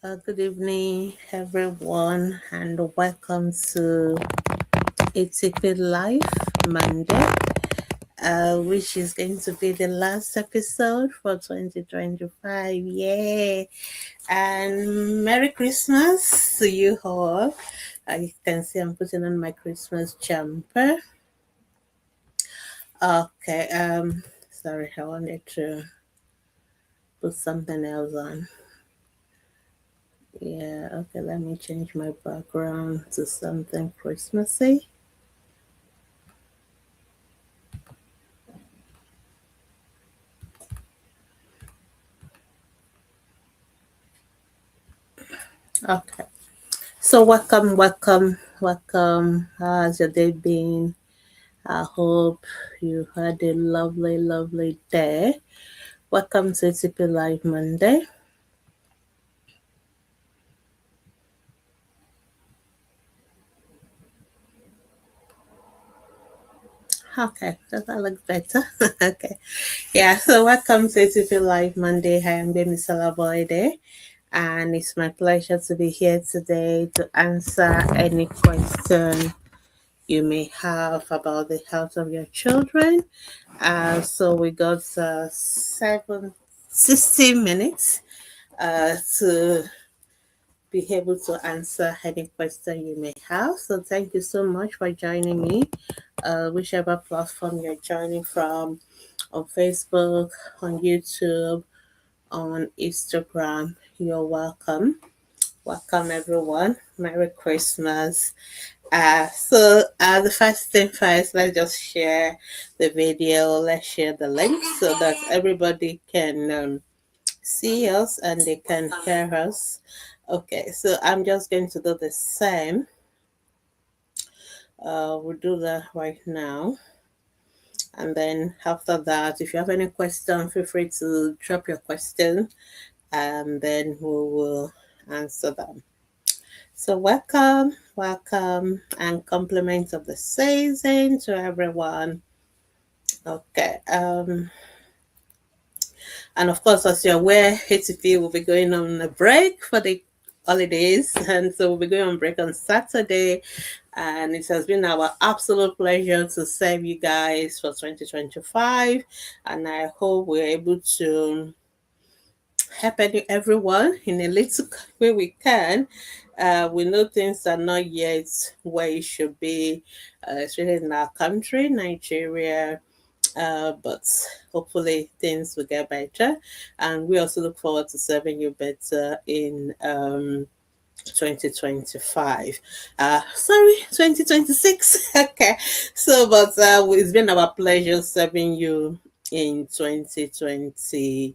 Good evening, everyone, and welcome to Atp Live Monday, which is going to be the last episode for 2025. Yay! And Merry Christmas to you all. You can see I'm putting on my Christmas jumper. Okay, sorry, I wanted to put something else on. Yeah, okay, let me change my background to something Christmassy. Okay. So welcome. How's your day been? I hope you had a lovely day. Welcome to ATP Live Monday. Okay, does that look better? Okay. Yeah, so welcome to ATP Live Monday. Hi, I'm Bemi Salaboide, and it's my pleasure to be here today to answer any question you may have about the health of your children. So we got 60 minutes to be able to answer any question you may have. So thank you so much for joining me, whichever platform you're joining from, on Facebook, on YouTube, on Instagram. You're welcome. Welcome everyone. Merry Christmas. The first thing first, let's just share the video. Let's share the link so that everybody can see us and they can hear us. Okay, so I'm just going to do the same. We'll do that right now. And then after that, if you have any question, feel free to drop your question and then we will answer them. So welcome, and compliments of the season to everyone. Okay. And of course, as you're aware, HTP will be going on a break for the holidays, and so we'll be going on break on Saturday. And it has been our absolute pleasure to serve you guys for 2025, and I hope we're able to help everyone in a little way we can. We know things are not yet where it should be, especially in our country, Nigeria, but hopefully things will get better. And we also look forward to serving you better in 2025. Sorry, 2026. Okay. So, but it's been our pleasure serving you in 2025.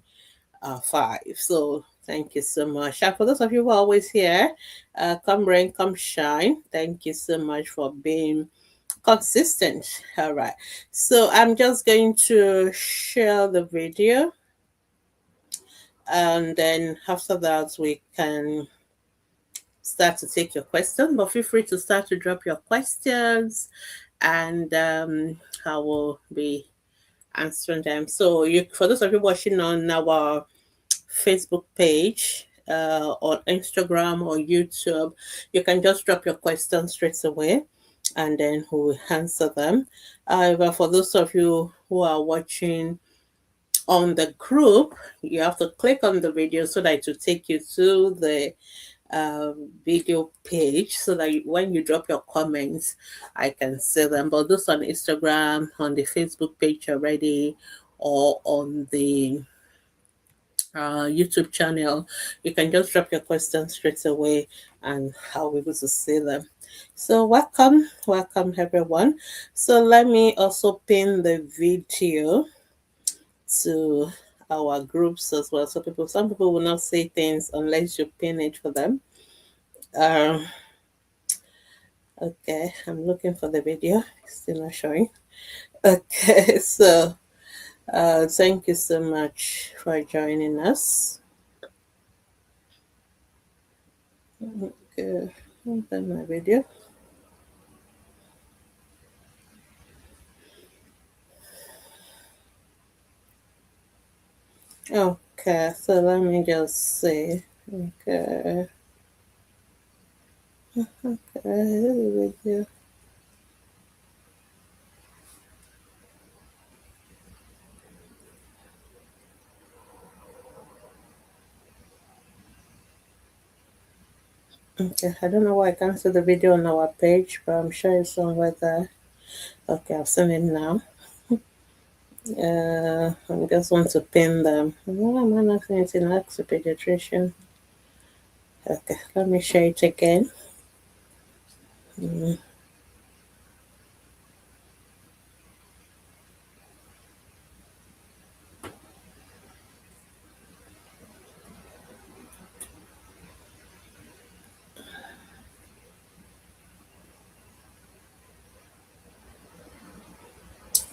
So, thank you so much. And for those of you who are always here, come rain, come shine. Thank you so much for being consistent. All right, so I'm just going to share the video, and then after that we can start to take your questions, but feel free to start to drop your questions, and I will be answering them. So you, for those of you watching on our Facebook page, on Instagram or YouTube, you can just drop your questions straight away and then we will answer them. However, for those of you who are watching on the group, you have to click on the video so that it will take you to the video page so that when you drop your comments, I can see them. But those on Instagram, on the Facebook page already, or on the YouTube channel, you can just drop your questions straight away and I'll be able to see them. So welcome everyone. So let me also pin the video to our groups as well. So some people will not say things unless you pin it for them. Um, okay, I'm looking for the video. It's still not showing. Okay, so thank you so much for joining us. Okay, open my video. Okay, so let me just see. Okay. Okay. Okay, I don't know why I can't see the video on our page, but I'm sure it's somewhere there. Okay, I've seen it now. I just want to pin them. Why am I not seeing it in Ask the Pediatrician? Okay, let me share it again. Mm.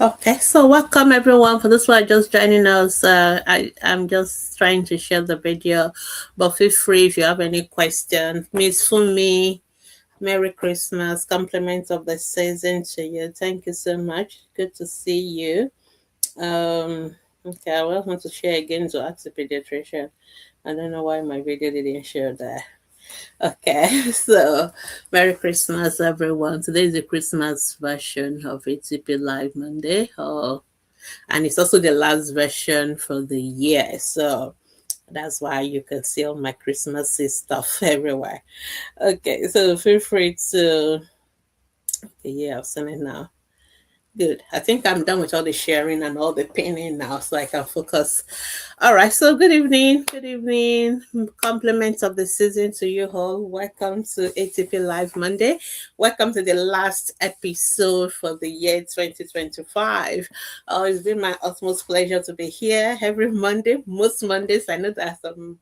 Okay, so welcome everyone. For this one just joining us, I'm just trying to share the video, but feel free if you have any question. Miss Fumi, Merry Christmas, compliments of the season to you. Thank you so much. Good to see you. Okay, I will want to share again to ask the pediatrician. I don't know why my video didn't share there. Okay, so Merry Christmas, everyone. Today is the Christmas version of ATP Live Monday, and it's also the last version for the year. So that's why you can see all my Christmassy stuff everywhere. Okay, so feel free to. Okay, yeah, I've seen it now. Good. I think I'm done with all the sharing and all the pinning now, so I can focus. All right. So, good evening. Good evening. Compliments of the season to you all. Welcome to ATP Live Monday. Welcome to the last episode for the year 2025. Oh, it's been my utmost pleasure to be here every Monday. Most Mondays, I know there are some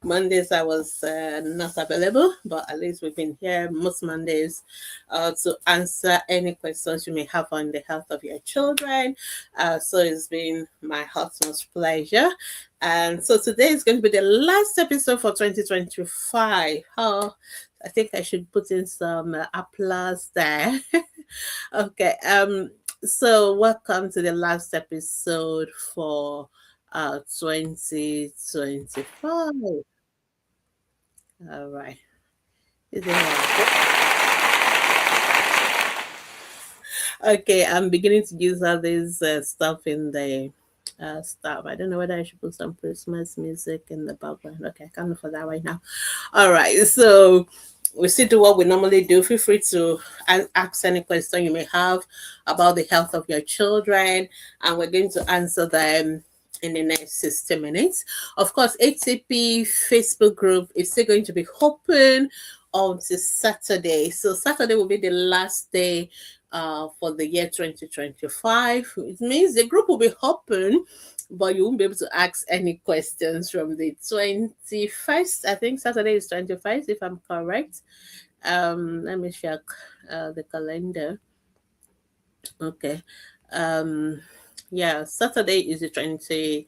Mondays I was not available, but at least we've been here most Mondays to answer any questions you may have on the health of your children. So it's been my utmost pleasure. And so today is going to be the last episode for 2025. Oh, I think I should put in some applause there. Okay. So welcome to the last episode for 2025. All right. Is it okay? I'm beginning to use all this stuff in the stuff. I don't know whether I should put some Christmas music in the background. Okay, I can't look for that right now. All right. So we still do what we normally do. Feel free to ask any question you may have about the health of your children, and we're going to answer them in the next 60 minutes. Of course, ATP Facebook group is still going to be open until Saturday. So Saturday will be the last day for the year 2025. It means the group will be open, but you won't be able to ask any questions from the 21st. I think Saturday is 21st, if I'm correct. Let me check the calendar. Okay. Um, yeah, Saturday is the 20th.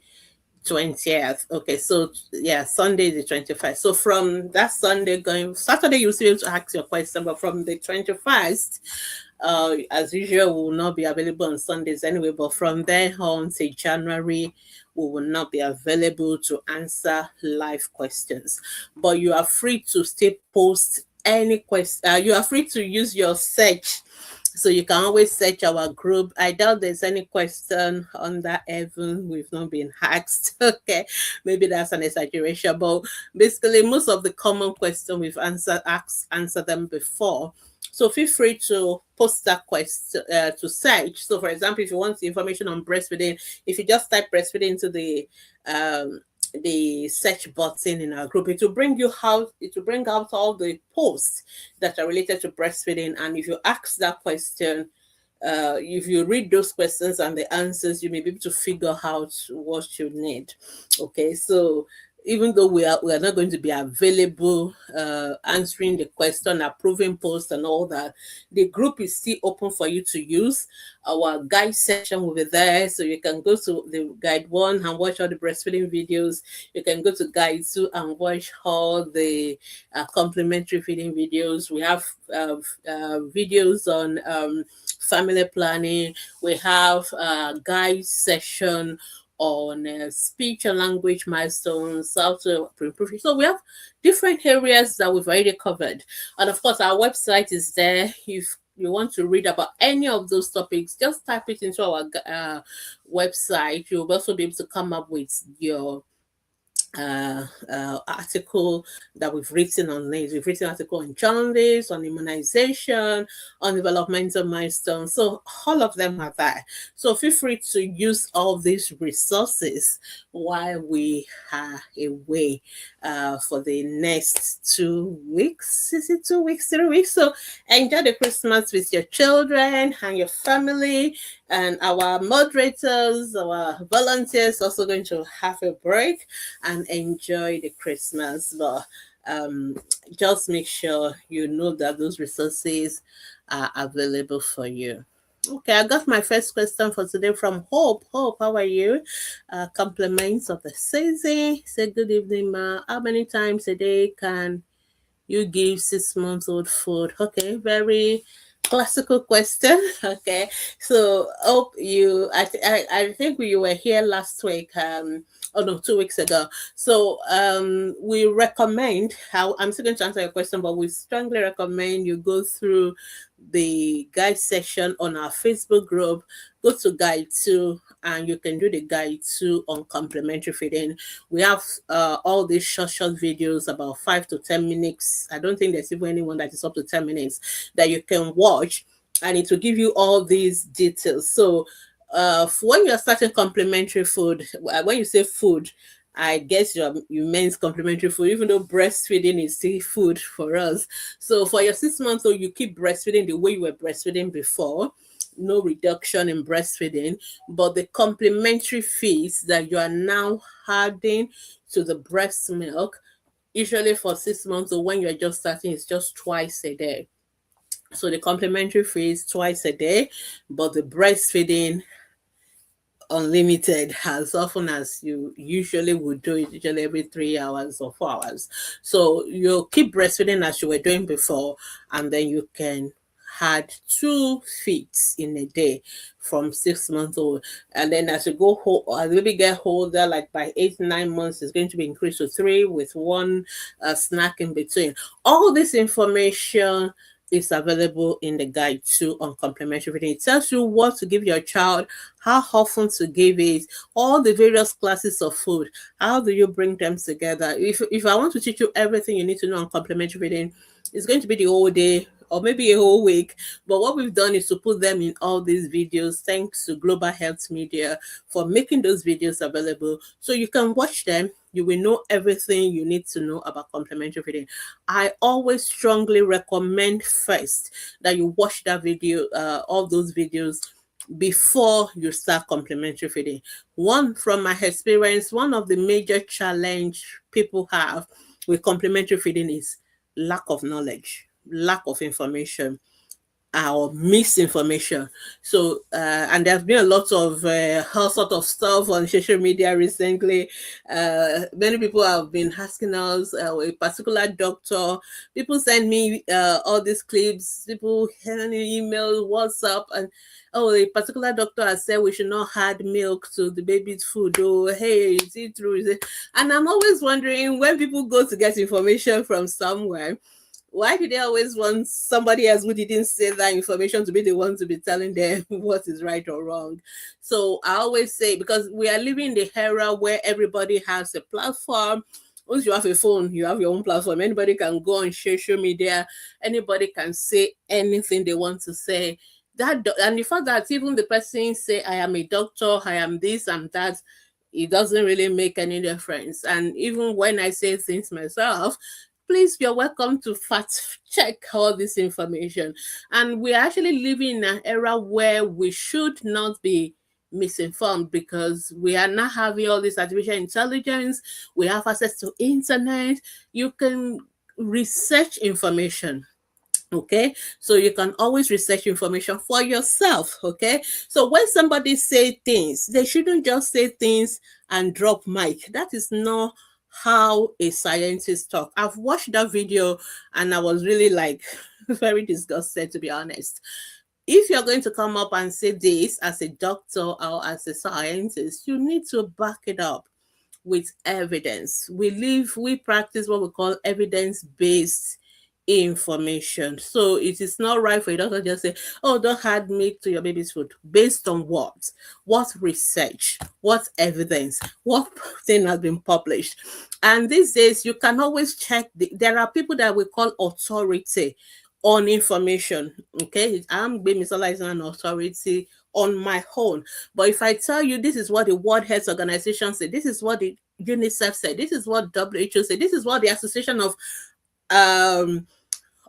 Okay, so yeah, Sunday is the 21st. So from that Sunday going Saturday, you'll still be able to ask your question, but from the 21st, as usual, we will not be available on Sundays anyway. But from there on to January, we will not be available to answer live questions. But you are free to still post any question. You are free to use your search, so you can always search our group. I doubt there's any question on that even we've not been asked. Okay, maybe that's an exaggeration, but basically most of the common questions we've answered them before. So feel free to post that question to search. So for example, if you want information on breastfeeding, if you just type breastfeeding into the search button in our group, it will bring you out, it will bring out all the posts that are related to breastfeeding. And if you ask that question, if you read those questions and the answers, you may be able to figure out what you need. Okay, so even though we are not going to be available answering the question, approving posts and all that, the group is still open for you to use. Our guide section will be there, so you can go to the guide 1 and watch all the breastfeeding videos. You can go to guide 2 and watch all the complementary feeding videos. We have videos on family planning. We have a guide session on speech and language milestones, how to improve. So we have different areas that we've already covered. And of course, our website is there. If you want to read about any of those topics, just type it into our website. You'll also be able to come up with your article that we've written on this. We've written an article on jaundice, on immunization, on developmental milestones. So all of them are there. So feel free to use all these resources while we are away for the next 2 weeks. Is it 2 weeks, 3 weeks? So enjoy the Christmas with your children and your family. And our moderators, our volunteers, also going to have a break and enjoy the Christmas. But just make sure you know that those resources are available for you. Okay, I got my first question for today from Hope. Hope, how are you? Compliments of the season. Say good evening, ma. How many times a day can you give 6 months old food? Okay, very classical question. Okay, so hope you. I think you were here last week. Oh no, 2 weeks ago. So we recommend. How I'm still going to answer your question, but we strongly recommend you go through the guide section on our Facebook group. Go to guide 2 and you can do the guide 2 on complementary feeding. We have all these short videos about 5 to 10 minutes. I don't think there's even anyone that is up to 10 minutes that you can watch, and it will give you all these details. So when you're starting complementary food, when you say food, I guess you meant complementary food, even though breastfeeding is still food for us. So for your 6 months old, you keep breastfeeding the way you were breastfeeding before. No reduction in breastfeeding, but the complementary feeds that you are now adding to the breast milk, usually for 6 months or when you're just starting, is just twice a day. So the complementary feeds twice a day, but the breastfeeding unlimited as often as you usually would do it, usually every 3 hours or 4 hours. So you'll keep breastfeeding as you were doing before, and then you can add 2 feeds in a day from 6 months old. And then as you go as the baby get older, like by 8 9 months, it's going to be increased to 3 with one snack in between. All this information is available in the guide 2 on complementary feeding. It tells you what to give your child, how often to give it, all the various classes of food. How do you bring them together? If I want to teach you everything you need to know on complementary feeding, it's going to be the whole day or maybe a whole week. But what we've done is to put them in all these videos, thanks to Global Health Media for making those videos available. So you can watch them. You will know everything you need to know about complementary feeding. I always strongly recommend first that you watch that video, all those videos, before you start complementary feeding. From my experience, one of the major challenge people have with complementary feeding is lack of knowledge, lack of information, or misinformation. So and there's been a lot of all sort of stuff on social media recently. Many people have been asking us, a particular doctor, people send me all these clips, people send me email, WhatsApp, and a particular doctor has said we should not add milk to the baby's food. Oh, hey, is it true? Is it? And I'm always wondering, when people go to get information from somewhere, why do they always want somebody else who didn't say that information to be the one to be telling them what is right or wrong? So I always say, because we are living in the era where everybody has a platform. Once you have a phone, you have your own platform. Anybody can go on social media. Anybody can say anything they want to say. And the fact that even the person say, I am a doctor, I am this and that, it doesn't really make any difference. And even when I say things myself, please, you're welcome to fact check all this information. And we're actually living in an era where we should not be misinformed, because we are not having all this artificial intelligence. We have access to internet. You can research information. Okay, so you can always research information for yourself. Okay, so when somebody say things, they shouldn't just say things and drop mic. That is not how a scientist talk. I've watched that video and I was really like very disgusted, to be honest. if you're going to come up and say this as a doctor or as a scientist, you need to back it up with evidence. We practice what we call evidence-based information. So it is not right for you to just say, oh, don't add meat to your baby's food. Based on what? What research? What evidence? What thing has been published? And these days, you can always check. There are people that we call authority on information. Okay, I'm being as an authority on my own. But if I tell you this is what the World Health Organization said, this is what the UNICEF said, this is what WHO said, this is what the Association of um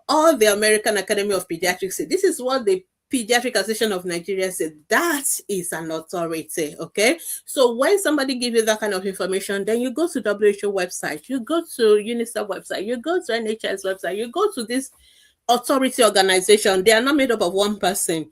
all the American Academy of Pediatrics said, this is what the Pediatric Association of Nigeria said, that is an authority. Okay, so when somebody gives you that kind of information, then you go to WHO website, you go to UNICEF website, you go to NHS website, you go to this authority organization. They are not made up of one person,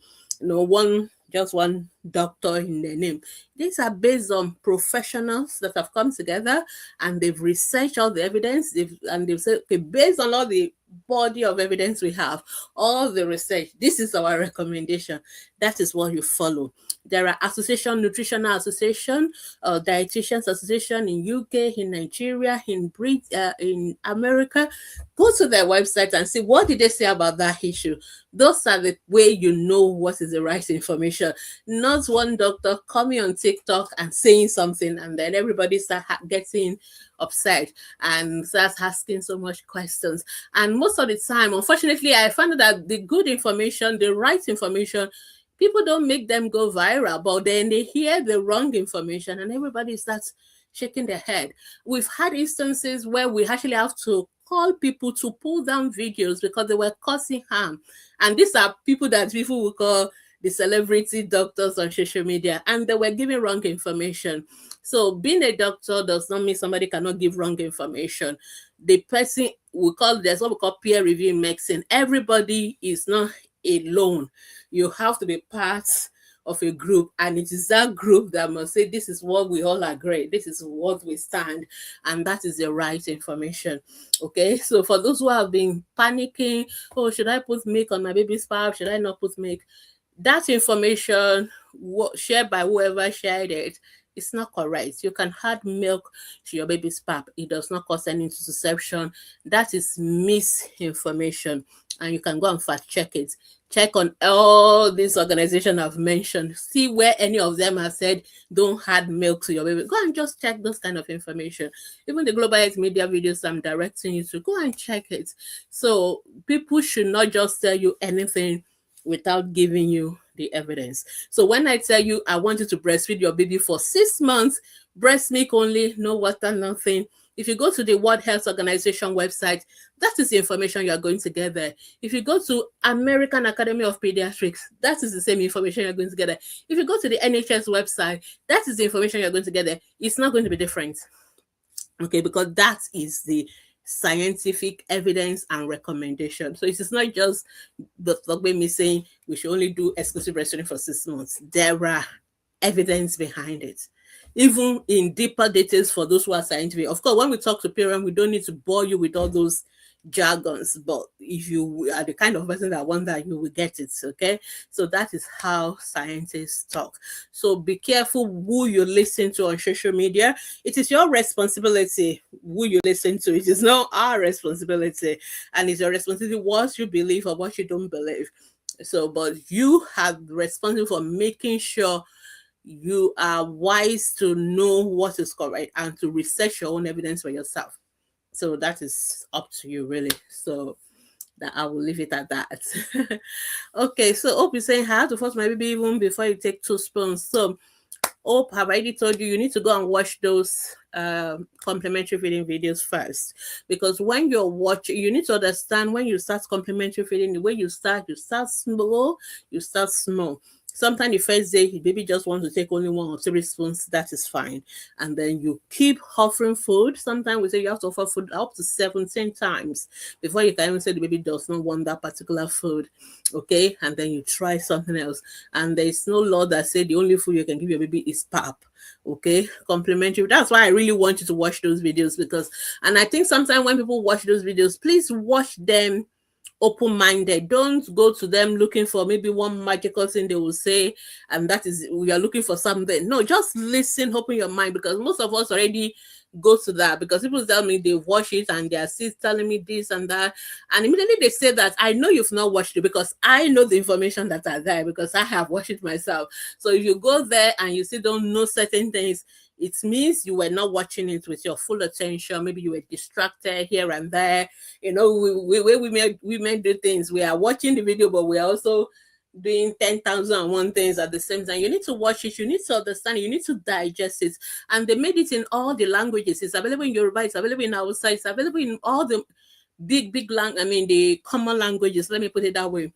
just one doctor in their name. These are based on professionals that have come together and they've researched all the evidence, and they've said, okay, based on all the body of evidence we have, all the research, this is our recommendation. That is what you follow. There are association, nutritional association, dietitians association in UK, in Nigeria, in America. Go to their website and see what did they say about that issue. Those are the way you know what is the right information. Not one doctor coming on TikTok and saying something and then everybody start getting upset and starts asking so much questions. And most of the time, unfortunately, I found that the good information, the right information, people don't make them go viral, but then they hear the wrong information and everybody starts shaking their head. We've had instances where we actually have to call people to pull down videos because they were causing harm. And these are people that people will call the celebrity doctors on social media, and they were giving wrong information. So being a doctor does not mean somebody cannot give wrong information. The person there's what we call peer review in medicine. Everybody is not alone. You have to be part of a group, and it is that group that must say this is what we all agree, this is what we stand, and that is the right information. Okay, so for those who have been panicking, oh, should I put milk on my baby's pap, should I not put milk, that information shared by whoever shared it, it's not correct. You can add milk to your baby's pap. It does not cause any interception. That is misinformation, and you can go and fact check it. Check on all these organizations I've mentioned. See where any of them have said don't add milk to your baby. Go and just check those kind of information. Even the Global Health Media videos I'm directing you to, go and check it. So people should not just tell you anything without giving you the evidence. So when I tell you I want you to breastfeed your baby for 6 months, breast milk only, no water, nothing. If you go to the World Health Organization website, that is the information you are going to get there. If you go to American Academy of Pediatrics, that is the same information you're going to get there. If you go to the NHS website, that is the information you're going to get there. It's not going to be different. Okay, because that is the scientific evidence and recommendation. So it is not just the way me saying we should only do exclusive breastfeeding for 6 months. There are evidence behind it, even in deeper details for those who are scientific. Of course, when we talk to parents, we don't need to bore you with all those jargons, but if you are the kind of person that wants that, you will get it. Okay, so that is how scientists talk. So be careful who you listen to on social media. It is your responsibility who you listen to. It is not our responsibility, and it's your responsibility what you believe or what you don't believe. So, but you have responsibility for making sure you are wise to know what is correct and to research your own evidence for yourself. So that is up to you, really. So that I will leave it at that. Okay, so Hope is saying, I have to force my baby even before you take 2 spoons. So Hope, have I already told you, you need to go and watch those complementary feeding videos first. Because when you're watching, you need to understand when you start complementary feeding, the way you start slow, you start small. Sometimes the first day, the baby just wants to take only 1 or 3 spoons, that is fine. And then you keep offering food. Sometimes we say you have to offer food up to 17 times before you can even say the baby does not want that particular food. Okay, and then you try something else. And there is no law that says the only food you can give your baby is pap. Okay, complementary. That's why I really want you to watch those videos, because, and I think sometimes when people watch those videos, please watch them open-minded. Don't go to them looking for maybe one magical thing they will say, and that is we are looking for something. No, just listen, open your mind, because most of us already go to that, because people tell me they watch it and they are still telling me this and that, and immediately they say that I know you've not watched it, because I know the information that are there, because I have watched it myself. So if you go there and you still don't know certain things, it means you were not watching it with your full attention. Maybe you were distracted here and there. You know, women do things. We are watching the video, but we are also doing 10,001 things at the same time. You need to watch it, you need to understand it, you need to digest it. And they made it in all the languages. It's available in Yoruba, it's available in Hausa, it's available in all the the common languages, let me put it that way.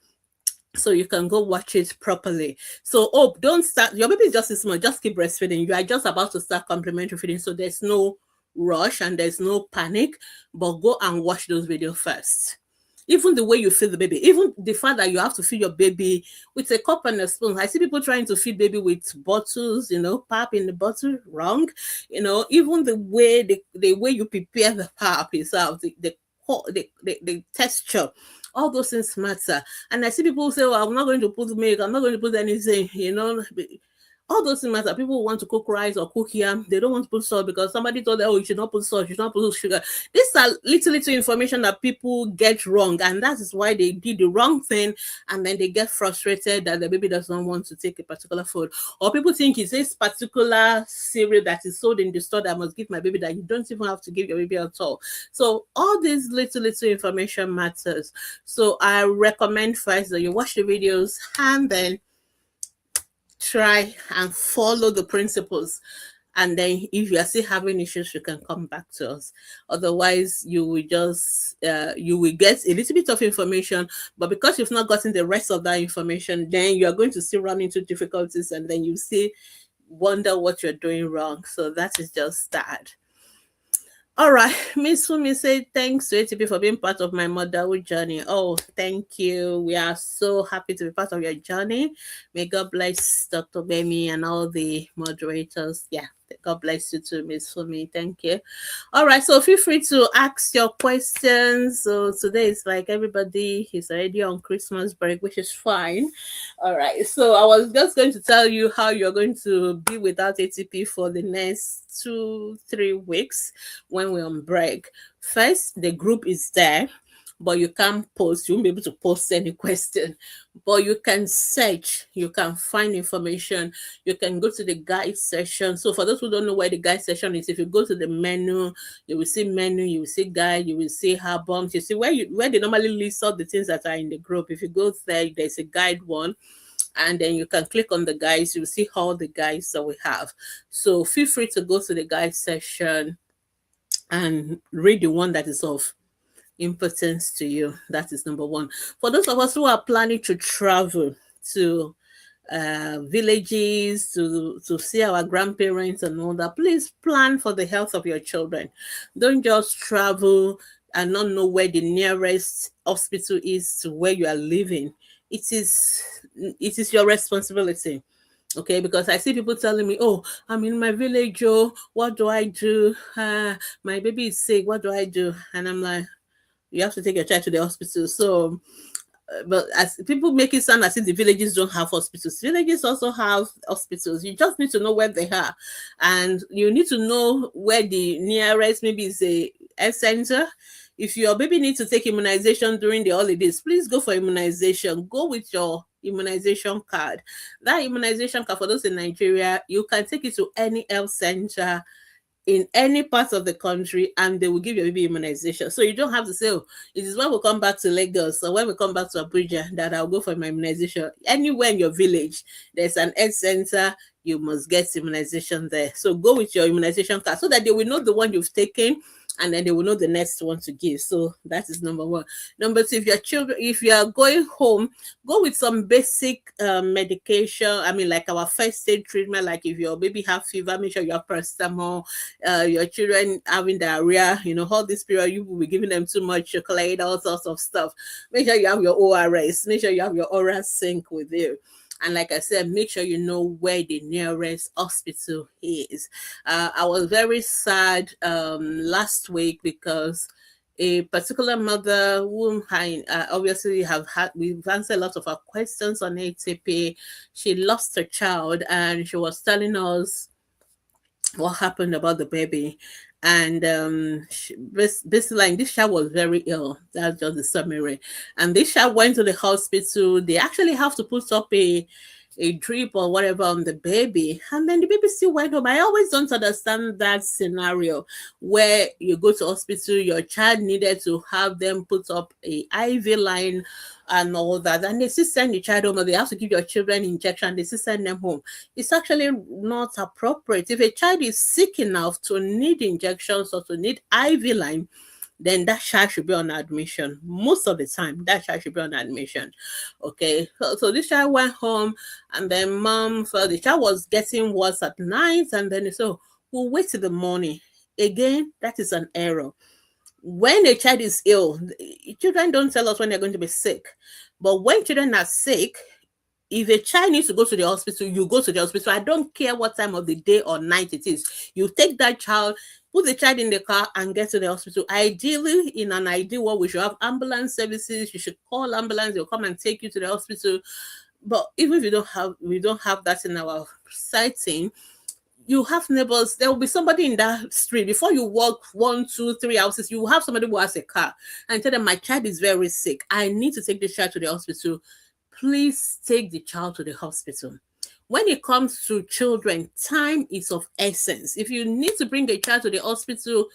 So you can go watch it properly. So, oh, don't start. Your baby is just small. Just keep breastfeeding. You are just about to start complementary feeding. So there's no rush and there's no panic, but go and watch those videos first. Even the way you feed the baby, even the fact that you have to feed your baby with a cup and a spoon. I see people trying to feed baby with bottles, pap in the bottle, wrong. Even the way you prepare the pap itself, the texture, all those things matter. And I see people say, "Oh, I'm not going to put milk. I'm not going to put anything." All those things matter. People want to cook rice or cook yam. They don't want to put salt because somebody told them, "Oh, you should not put salt. You should not put sugar." These are little information that people get wrong, and that is why they did the wrong thing, and then they get frustrated that the baby does not want to take a particular food, or people think it's this particular cereal that is sold in the store that I must give my baby, that you don't even have to give your baby at all. So all these little information matters. So I recommend first that you watch the videos and then try and follow the principles, and then if you are still having issues, you can come back to us. Otherwise, you will get a little bit of information, but because you've not gotten the rest of that information, then you are going to still run into difficulties, and then you still wonder what you're doing wrong. So that is just that. All right, Miss Fumi said, thanks to ATP for being part of my motherhood journey. Oh, thank you. We are so happy to be part of your journey. May God bless Dr. Bemi and all the moderators. Yeah, God bless you too, Miss Fumi. Thank you. All right, so feel free to ask your questions. So today is like everybody is already on Christmas break, which is fine. All right, so I was just going to tell you how you're going to be without ATP for the next 2-3 weeks when we're on break. First, the group is there, but you can't post. You won't be able to post any question, but you can search, you can find information, you can go to the guide section. So for those who don't know where the guide section is, if you go to the menu, you will see menu, you will see guide, you will see albums, you see where they normally list all the things that are in the group. If you go there, there's a guide one, and then you can click on the guides. You'll see all the guides that we have. So feel free to go to the guide section and read the one that is of importance to you. That is number one. For those of us who are planning to travel to villages to see our grandparents and all that, please plan for the health of your children. Don't just travel and not know where the nearest hospital is to where you are living. It is your responsibility. Okay, because I see people telling me, "Oh, I'm in my village. Oh, what do I do? My baby is sick. What do I do?" And I'm like, you have to take your child to the hospital. So, but as people make it sound as if the villages don't have hospitals, villages also have hospitals. You just need to know where they are, and you need to know where the nearest maybe is a health center. If your baby needs to take immunization during the holidays, please go for immunization. Go with your immunization card. That immunization card, for those in Nigeria, you can take it to any health center in any part of the country, and they will give your baby immunization. So you don't have to say, "Oh, it is when we come back to Lagos or when we come back to Abuja that I'll go for my immunization." Anywhere in your village, there's an health center, you must get immunization there. So go with your immunization card so that they will know the one you've taken, and then they will know the next one to give. So that is number one. Number two, if you are going home, go with some basic medication. I mean, like our first aid treatment. Like if your baby have fever, make sure you have paracetamol. Your children having diarrhea, all this period you will be giving them too much chocolate, all sorts of stuff. Make sure you have your ORS. Make sure you have your oral sync with you. And like I said, make sure you know where the nearest hospital is. I was very sad last week because a particular mother whom I obviously have had, we've answered a lot of our questions on ATP. She lost her child and she was telling us what happened about the baby. And basically, like, this child was very ill. That's just the summary. And this child went to the hospital. They actually have to put up a drip or whatever on the baby, and then the baby still went home. I always don't understand that scenario where you go to hospital, your child needed to have them put up a IV line and all that, and they still send the child home, or they have to give your children injection, they still send them home. It's actually not appropriate. If a child is sick enough to need injections or to need IV line, then that child should be on admission. Most of the time, that child should be on admission. Okay, so this child went home, and then mom felt the child was getting worse at night, and then so we'll wait till the morning. Again, that is an error. When a child is ill, children don't tell us when they're going to be sick. But when children are sick, if a child needs to go to the hospital, you go to the hospital. I don't care what time of the day or night it is. You take that child, put the child in the car, and get to the hospital. Ideally, in an ideal world, we should have ambulance services. You should call ambulance, they'll come and take you to the hospital. But even if we don't have that in our setting, you have neighbors. There will be somebody in that street. Before you walk 1, 2, 3 houses, you will have somebody who has a car, and tell them, my child is very sick, I need to take this child to the hospital. Please take the child to the hospital. When it comes to children, time is of essence. If you need to bring a child to the hospital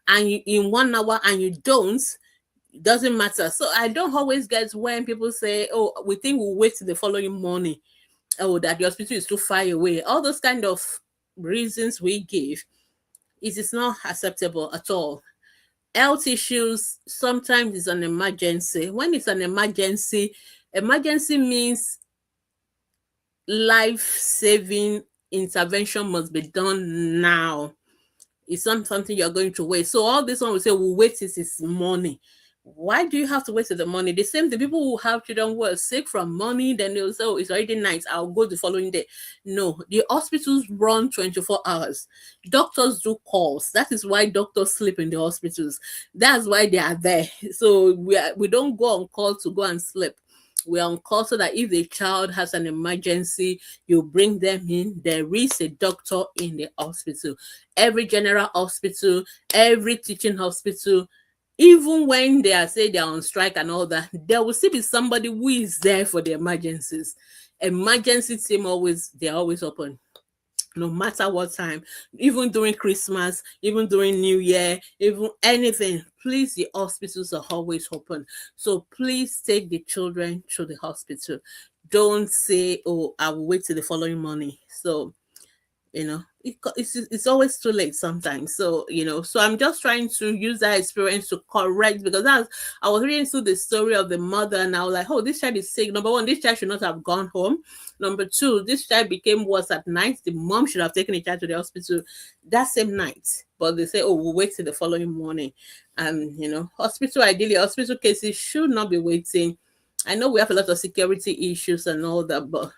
and in 1 hour and you don't, it doesn't matter. So I don't always get when people say, oh, we think we'll wait till the following morning, oh, that the hospital is too far away. All those kind of reasons we give, it is not acceptable at all. Health issues sometimes is an emergency. When it's an emergency, emergency means life-saving intervention must be done now. It's not something you're going to wait. So all this one will say, we'll wait till it's morning. Why do you have to wait till the morning? The same, the people who have children who are sick from morning, then they'll say, oh, it's already night, I'll go the following day. No, the hospitals run 24 hours. Doctors do calls. That is why doctors sleep in the hospitals. That's why they are there. So we don't go on call to go and sleep. We're on call so that if the child has an emergency, you bring them in. There is a doctor in the hospital. Every general hospital, every teaching hospital, even when they are say they're on strike and all that, there will still be somebody who is there for the emergencies. Emergency team they're always open, no matter what time, even during Christmas, even during New Year, even anything. Please, the hospitals are always open. So please take the children to the hospital. Don't say, oh, I will wait till the following morning. So it's always too late sometimes. So so I'm just trying to use that experience to correct, because I was reading through the story of the mother, and I was like, oh, this child is sick. Number one, this child should not have gone home. Number two, this child became worse at night. The mom should have taken the child to the hospital that same night, but they say, oh, we'll wait till the following morning. And ideally hospital cases should not be waiting. I know we have a lot of security issues and all that, but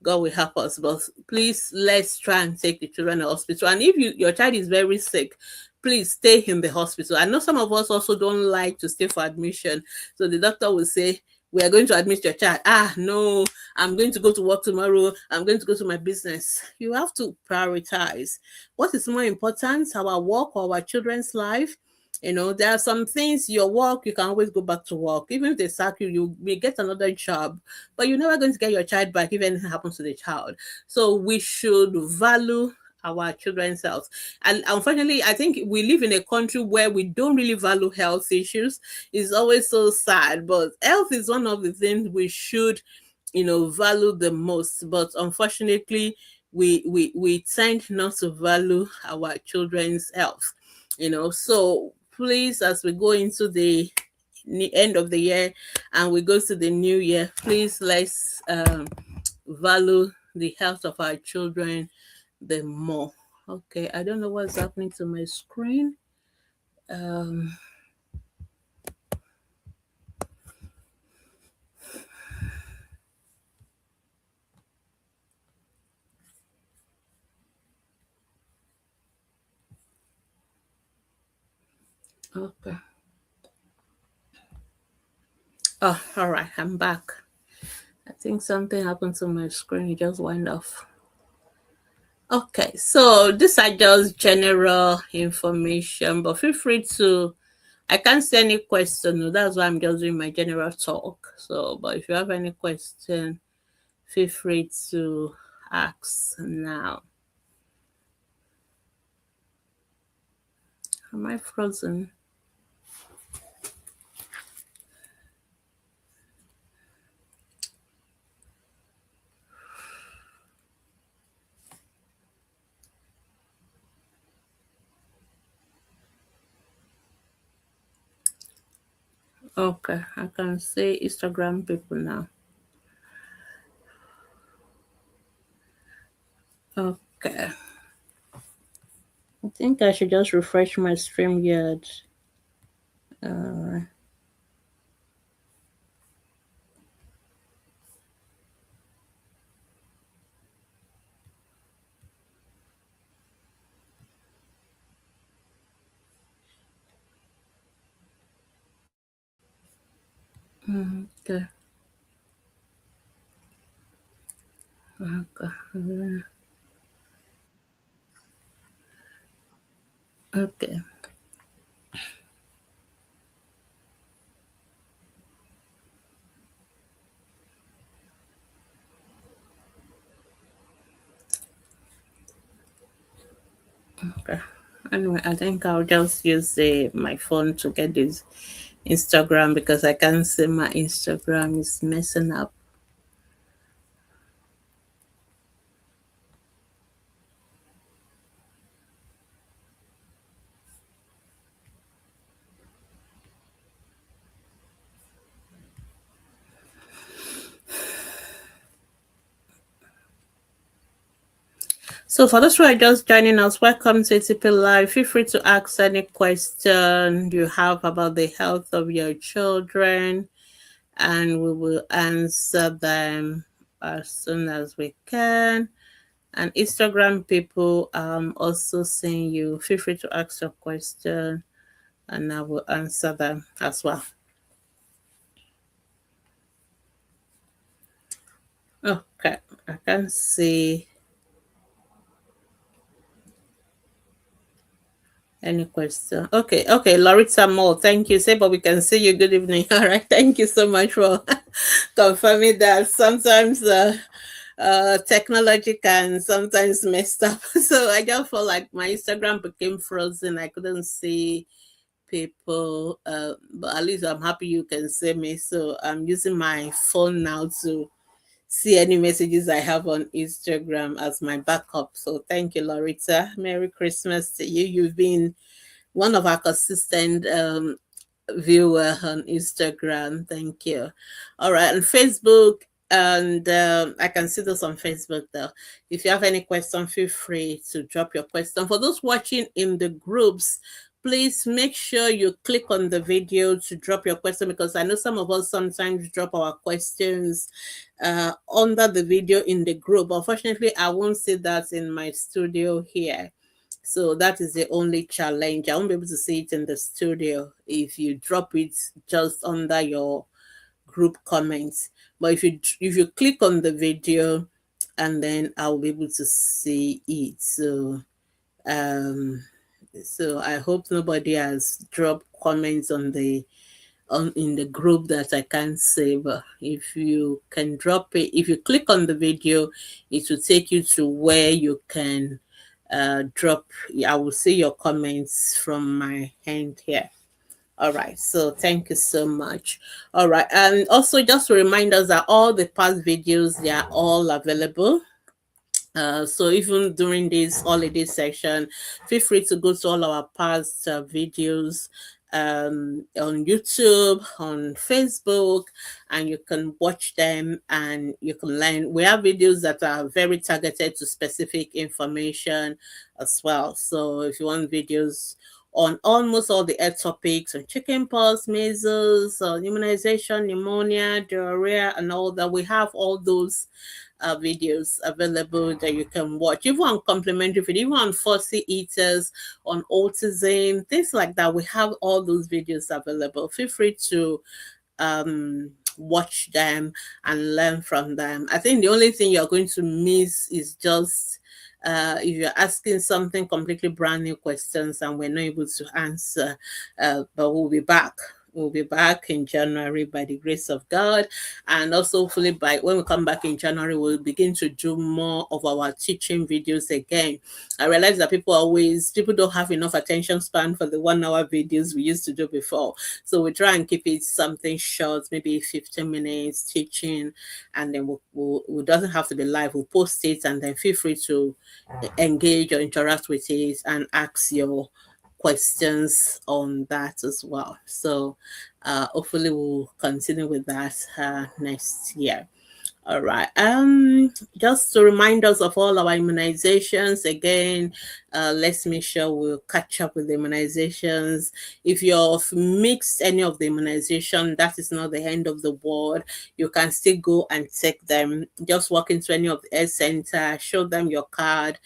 God will help us. But please, let's try and take the children to the hospital. And if your child is very sick, please stay in the hospital. I know some of us also don't like to stay for admission. So the doctor will say, we are going to admit your child. No, I'm going to go to work tomorrow. I'm going to go to my business. You have to prioritize. What is more important, our work or our children's life? There are some things, your work, you can always go back to work. Even if they sack you, you may get another job, but you're never going to get your child back if anything happens to the child. So we should value our children's health. And unfortunately, I think we live in a country where we don't really value health issues. It's always so sad, but health is one of the things we should, value the most. But unfortunately, we tend not to value our children's health. So please, as we go into the end of the year and we go to the new year, please let's value the health of our children the more. Okay, I don't know what's happening to my screen. Okay. Oh, all right, I'm back. I think something happened to my screen. It just went off. Okay, so these are just general information, but feel free to. I can't see any question. No, that's why I'm just doing my general talk. So, but if you have any question, feel free to ask now. Am I frozen? Okay, I can see Instagram people now. Okay. I think I should just refresh my stream yet. Uh, okay. Okay. Okay. Okay. Anyway, I think I'll just use my phone to get this Instagram because I can't see my Instagram is messing up. So for those who are just joining us, welcome to ATP Live. Feel free to ask any question you have about the health of your children, and we will answer them as soon as we can. And Instagram people, also seeing you. Feel free to ask your question, and I will answer them as well. Okay, I can see any question. Okay, Loretta Moore, thank you. Say, but we can see you. Good evening. All right, thank you so much for confirming that. Sometimes technology can sometimes mess up. So I just felt like my Instagram became frozen. I couldn't see people, but at least I'm happy you can see me. So I'm using my phone now to see any messages I have on Instagram as my backup. So thank you, Loretta. Merry Christmas to you. You've been one of our consistent viewer on Instagram. Thank you. All right, on Facebook, and I can see those on Facebook though. If you have any question, feel free to drop your question. For those watching in the groups, please make sure you click on the video to drop your question because I know some of us sometimes drop our questions under the video in the group. Unfortunately, I won't see that in my studio here. So that is the only challenge. I won't be able to see it in the studio if you drop it just under your group comments. But if you click on the video, and then I'll be able to see it. Um, so I hope nobody has dropped comments in the group that I can't save. If you can drop it, if you click on the video, it will take you to where you can drop. I will see your comments from my hand here. All right, so thank you so much. All right, and also just to remind us that all the past videos, they are all available. So even during this holiday section, feel free to go to all our past videos on YouTube, on Facebook, and you can watch them and you can learn. We have videos that are very targeted to specific information as well. So if you want videos on almost all the health topics on chickenpox, measles, immunization, pneumonia, diarrhea, and all that, we have all those videos available that you can watch, even on complementary food, even on fussy eaters, on autism, things like that. We have all those videos available. Feel free to watch them and learn from them. I think the only thing you're going to miss is just if you're asking something completely brand new questions and we're not able to answer, but we'll be back. We'll be back in January by the grace of God. And also, hopefully, by when we come back in January, we'll begin to do more of our teaching videos again. I realize that people don't have enough attention span for the 1 hour videos we used to do before. So we try and keep it something short, maybe 15 minutes teaching, and then it doesn't have to be live. We'll post it, and then feel free to engage or interact with it and ask your questions on that as well. So hopefully we'll continue with that next year. All right. Just to remind us of all our immunizations again, let's make sure we'll catch up with the immunizations. If you've mixed any of the immunization, that is not the end of the world. You can still go and take them. Just walk into any of the health center, show them your card,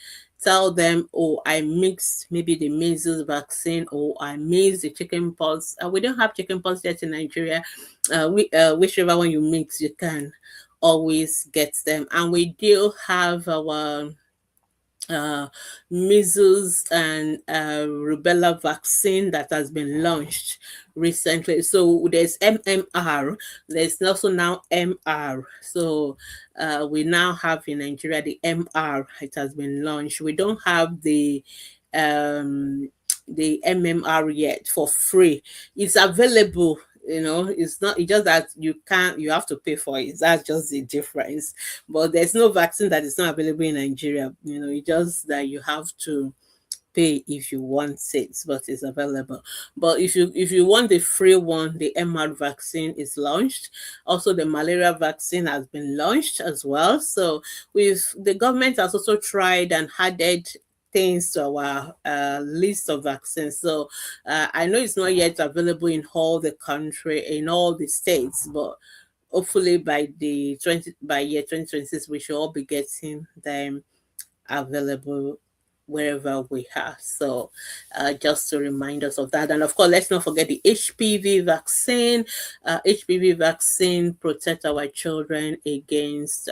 tell them, oh, I mixed maybe the measles vaccine, or I mixed the chicken pox. We don't have chicken pox yet in Nigeria. Whichever one you mix, you can always get them. And we do have our uh, measles and rubella vaccine that has been launched recently. So there's MMR, there's also now MR. So we now have in Nigeria the MR. It has been launched. We don't have um, the MMR yet for free. It's available. It's not, it's just that you have to pay for it. That's just the difference. But there's no vaccine that is not available in Nigeria. It's just that you have to pay if you want it, but it's available. But if you want the free one, the MR vaccine is launched. Also, the malaria vaccine has been launched as well. So the government has also tried and added things to our list of vaccines. So I know it's not yet available in all the country, in all the states, but hopefully by year 2026 we should all be getting them available wherever we are. So just to remind us of that. And of course, let's not forget the HPV vaccine. HPV vaccine protects our children against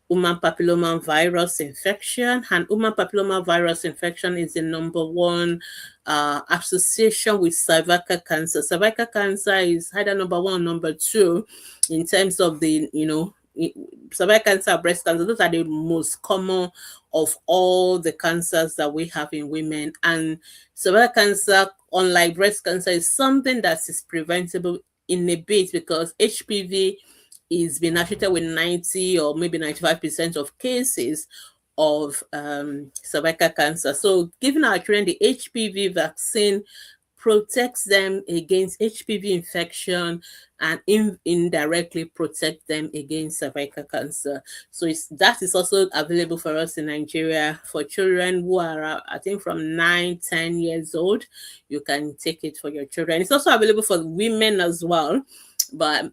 human papilloma virus infection. And human papilloma virus infection is the number one association with cervical cancer. Cervical cancer is either number one or number two in terms of cervical cancer, breast cancer. Those are the most common of all the cancers that we have in women. And cervical cancer, unlike breast cancer, is something that is preventable in a bit, because HPV is being treated with 90 or maybe 95% of cases of cervical cancer. So giving our children the HPV vaccine protects them against HPV infection and indirectly protect them against cervical cancer. So that is also available for us in Nigeria for children who are, I think, from 9-10 years old. You can take it for your children. It's also available for women as well, but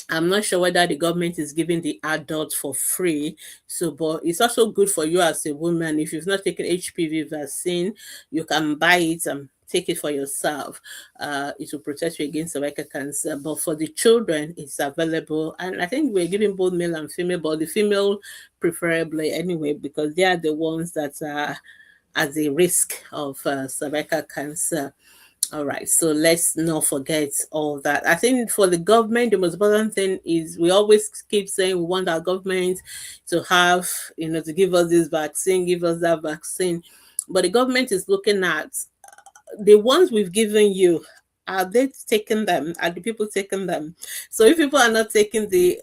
I'm not sure whether the government is giving the adults for free. So, but it's also good for you as a woman. If you've not taken HPV vaccine, you can buy it and take it for yourself. It will protect you against cervical cancer. But for the children, it's available. And I think we're giving both male and female, but the female preferably anyway, because they are the ones that are at the risk of cervical cancer. All right, so let's not forget all that. I think for the government, the most important thing is we always keep saying we want our government to have, to give us this vaccine, give us that vaccine. But the government is looking at the ones we've given you. Are they taking them? Are the people taking them? So if people are not taking the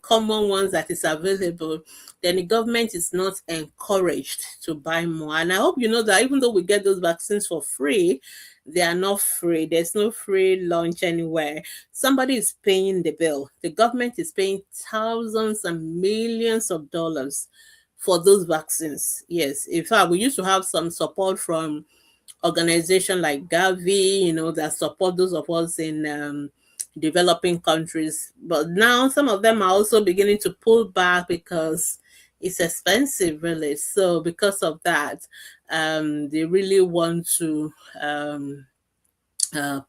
common ones that is available, then the government is not encouraged to buy more. And I hope you know that even though we get those vaccines for free, they are not free. There's no free lunch anywhere. Somebody is paying the bill. The government is paying thousands and millions of dollars for those vaccines. Yes, in fact, we used to have some support from organization like Gavi, that support those of us in developing countries. But now some of them are also beginning to pull back because it's expensive, really. So because of that, they really want to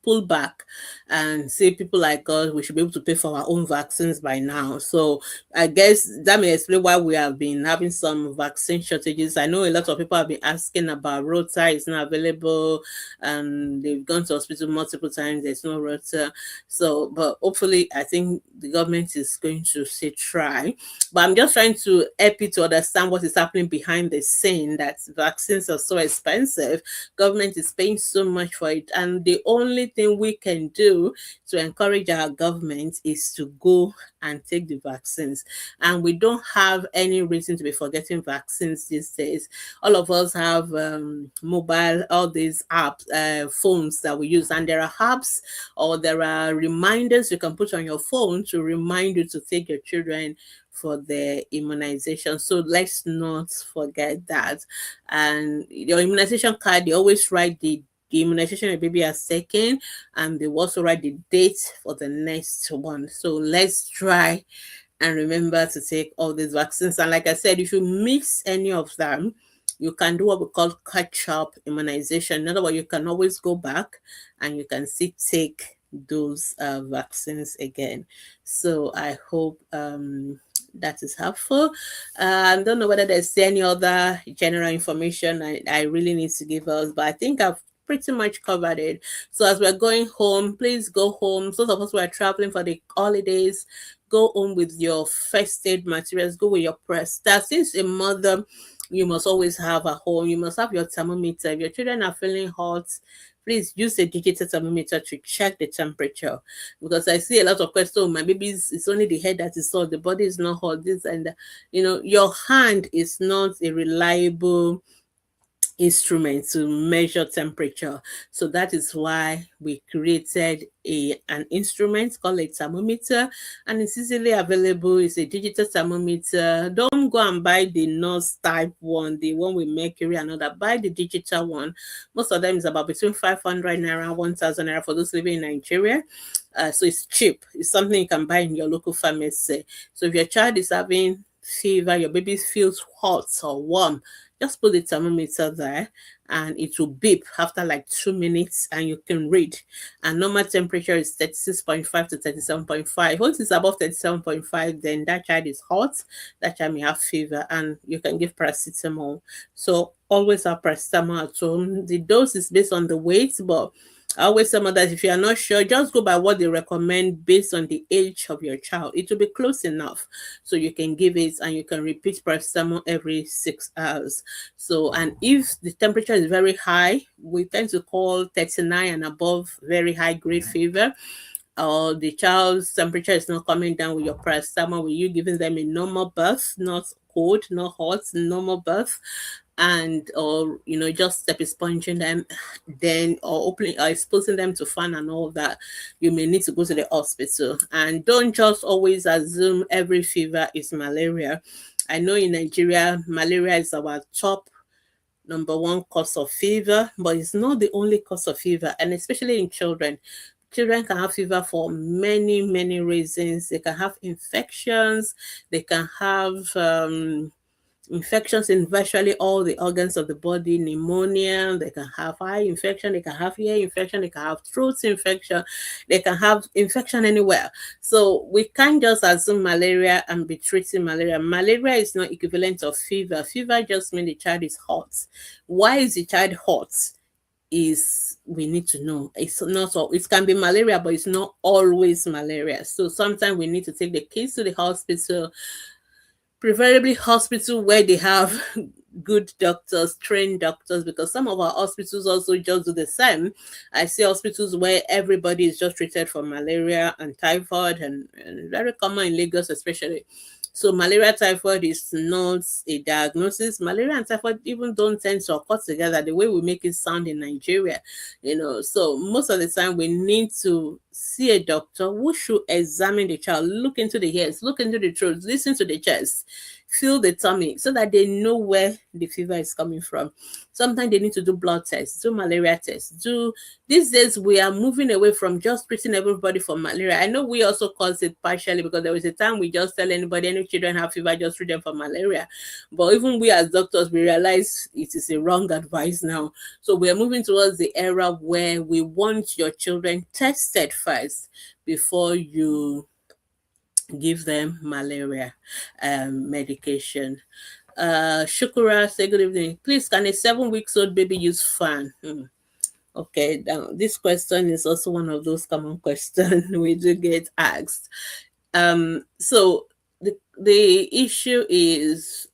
pull back and say people like us, we should be able to pay for our own vaccines by now. So I guess that may explain why we have been having some vaccine shortages. I know a lot of people have been asking about rota is not available, and they've gone to hospital multiple times, there's no rota. So but hopefully I think the government is going to say try. But I'm just trying to help you to understand what is happening behind the scene, that vaccines are so expensive, government is paying so much for it, and the only thing we can do to encourage our government is to go and take the vaccines. And we don't have any reason to be forgetting vaccines these days. All of us have mobile, all these apps, phones that we use, and there are apps or there are reminders you can put on your phone to remind you to take your children for their immunization. So let's not forget that. And your immunization card, they always write the immunization your baby has taken, and they also write the date for the next one. So let's try and remember to take all these vaccines. And like I said, if you miss any of them, you can do what we call catch-up immunization. In other words, you can always go back and you can still take those vaccines again. So I hope that is helpful. I don't know whether there's any other general information I really need to give us, but I think I've pretty much covered it. So as we're going home, please go home. Those of us who are traveling for the holidays, go home with your first aid materials, go with your press. That since a mother, you must always have a home. You must have your thermometer. If your children are feeling hot, please use a digital thermometer to check the temperature. Because I see a lot of questions, oh, my baby it's only the head that is hot, the body is not hot, this and that. Your hand is not a reliable instrument to measure temperature. So that is why we created an instrument called a thermometer, and it's easily available. It's a digital thermometer. Don't go and buy the nurse type one, the one with mercury and all that. Buy the digital one. Most of them is about between 500 naira, 1,000 naira for those living in Nigeria. So it's cheap. It's something you can buy in your local pharmacy. So if your child is having fever, your baby feels hot or warm, just put the thermometer there and it will beep after like 2 minutes and you can read. And normal temperature is 36.5 to 37.5. Once it's above 37.5, then that child is hot, that child may have fever, and you can give paracetamol. So always have paracetamol at home. The dose is based on the weight, but I always tell that if you are not sure, just go by what they recommend based on the age of your child. It will be close enough so you can give it, and you can repeat paracetamol every 6 hours. So, and if the temperature is very high, we tend to call 39 and above very high grade fever, or the child's temperature is not coming down with your paracetamol, with you giving them a normal bath, not cold, not hot, normal bath, and or just step sponging them, then or opening or exposing them to fan and all that, you may need to go to the hospital. And don't just always assume every fever is malaria. I know in Nigeria malaria is our top number one cause of fever, but it's not the only cause of fever, and especially in children. Children can have fever for many, many reasons. They can have infections, they can have infections in virtually all the organs of the body, pneumonia, they can have eye infection, they can have ear infection, they can have throat infection, they can have infection anywhere. So we can't just assume malaria and be treating malaria. Malaria is not equivalent of fever. Fever just means the child is hot. Why is the child hot? Is we need to know. It's not all, it can be malaria, but it's not always malaria. So sometimes we need to take the kids to the hospital, preferably hospital where they have good doctors, trained doctors, because some of our hospitals also just do the same. I see hospitals where everybody is just treated for malaria and typhoid, and very common in Lagos especially. So malaria typhoid is not a diagnosis. Malaria and typhoid even don't tend to occur together the way we make it sound in Nigeria. So most of the time we need to see a doctor who should examine the child, look into the ears, look into the throat, listen to the chest. feel the tummy so that they know where the fever is coming from. Sometimes they need to do blood tests, do malaria tests, do these days we are moving away from just treating everybody for malaria. I know we also caused it partially because there was a time we just tell anybody, any children have fever, just treat them for malaria. But even we as doctors, we realize it is a wrong advice now. So we are moving towards the era where we want your children tested first before you give them malaria medication. Shukura, say good evening. Please, can a 7 weeks old baby use fan? Okay, now this question is also one of those common questions we do get asked. So the issue is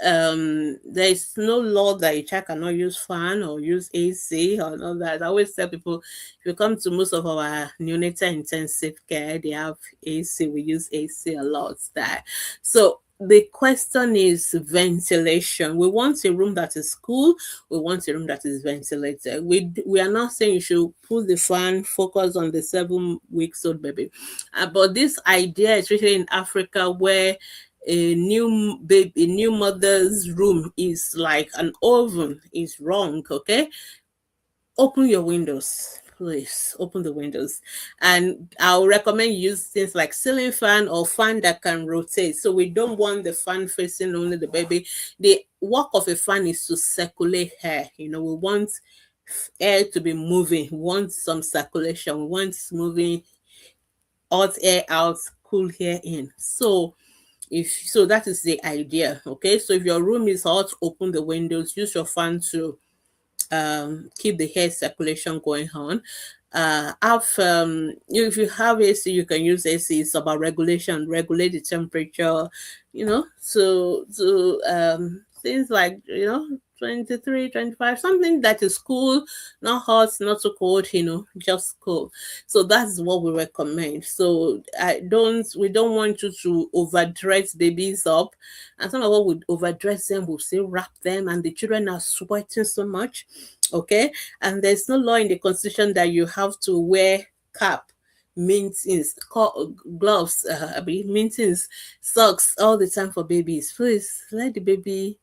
there is no law that a child cannot use fan or use AC or all that. I always tell people, if you come to most of our neonatal intensive care, they have AC. We use AC a lot there. So the question is ventilation. We want a room that is cool. We want a room that is ventilated. We are not saying you should put the fan, focus on the 7 weeks old baby. But this idea, especially in Africa, where a new baby, a new mother's room is like an oven, is wrong. Okay, open your windows, please. Open the windows, and I'll recommend you use things like ceiling fan or fan that can rotate. So we don't want the fan facing only the baby. The work of a fan is to circulate air. We want air to be moving. We want some circulation. We want moving hot air out, cool air in. So that is the idea. Okay, so if your room is hot, open the windows, use your fan to keep the air circulation going on. If you have AC, you can use AC. It's about regulation, regulate the temperature, so things like 23, 25, something that is cool, not hot, not too cold, just cool. So that's what we recommend. So we don't want you to overdress babies up. And some of us would overdress them, we'll say wrap them, and the children are sweating so much. Okay. And there's no law in the constitution that you have to wear cap, mittens, gloves, mittens, socks all the time for babies. Please let the baby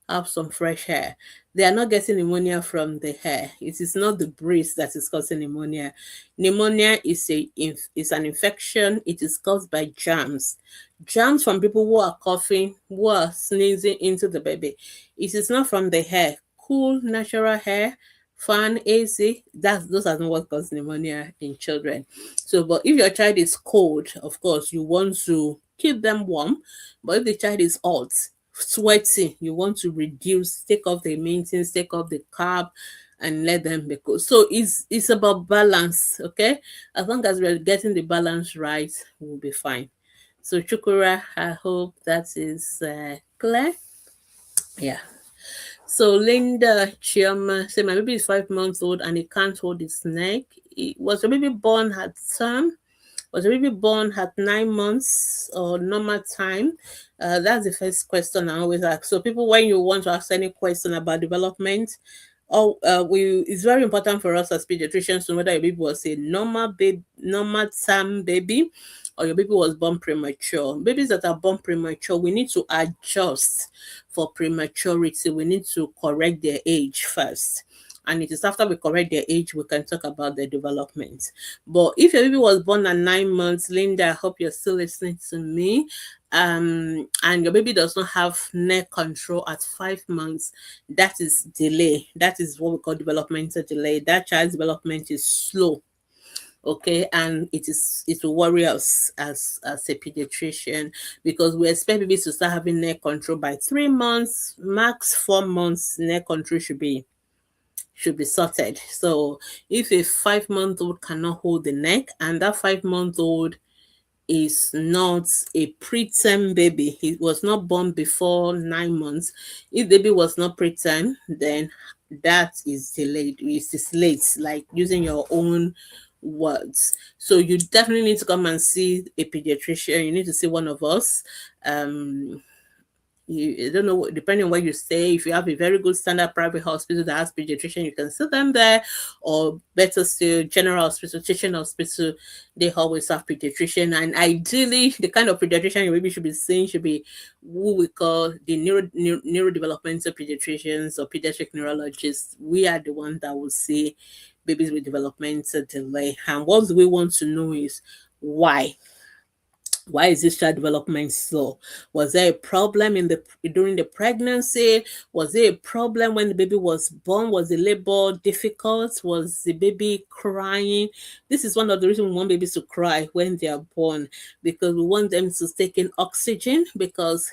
have some fresh air. They are not getting pneumonia from the hair. It is not the breeze that is causing pneumonia. Pneumonia is an infection. It is caused by germs. Germs from people who are coughing, who are sneezing into the baby. It is not from the hair. Cool, natural hair, fan, AC, those are not what cause pneumonia in children. So, but if your child is cold, of course, you want to keep them warm. But if the child is hot, sweating, you want to take off the maintenance, take off the cap, and let them be cool. So it's about balance. Okay, as long as we're getting the balance right, we'll be fine. So Chukura, I hope that is clear. Yeah. So Linda Chioma said, my baby is 5 months old and he can't hold his neck. Was the baby born at term? Was the baby born at 9 months or normal time? That's the first question I always ask. So people, when you want to ask any question about development, it's very important for us as pediatricians to know whether your baby was a normal term baby, or your baby was born premature. Babies that are born premature, we need to adjust for prematurity. We need to correct their age first. And it is after we correct their age, we can talk about their development. But if your baby was born at 9 months, Linda, I hope you're still listening to me. And your baby does not have neck control at 5 months, that is delay. That is what we call developmental delay. That child's development is slow. Okay, and it will worry us as a pediatrician, because we expect babies to start having neck control by 3 months, max 4 months. Neck control should be sorted. So if a 5-month-old cannot hold the neck, and that 5-month-old is not a preterm baby, he was not born before 9 months. If the baby was not preterm, then that is delayed. It is late, like using your own words. So you definitely need to come and see a pediatrician. You need to see one of us. I don't know, depending on where you stay, if you have a very good standard private hospital that has pediatrician, you can see them there, or better still, general hospital, teaching hospital, they always have pediatrician. And ideally, the kind of pediatrician you maybe should be seeing should be who we call the neurodevelopmental pediatricians or pediatric neurologists. We are the ones that will see babies with developmental delay. And what we want to know is why. Why is this child development slow? Was there a problem in the during the pregnancy? Was there a problem when the baby was born? Was the labor difficult? Was the baby crying? This is one of the reasons we want babies to cry when they are born, because we want them to take in oxygen, because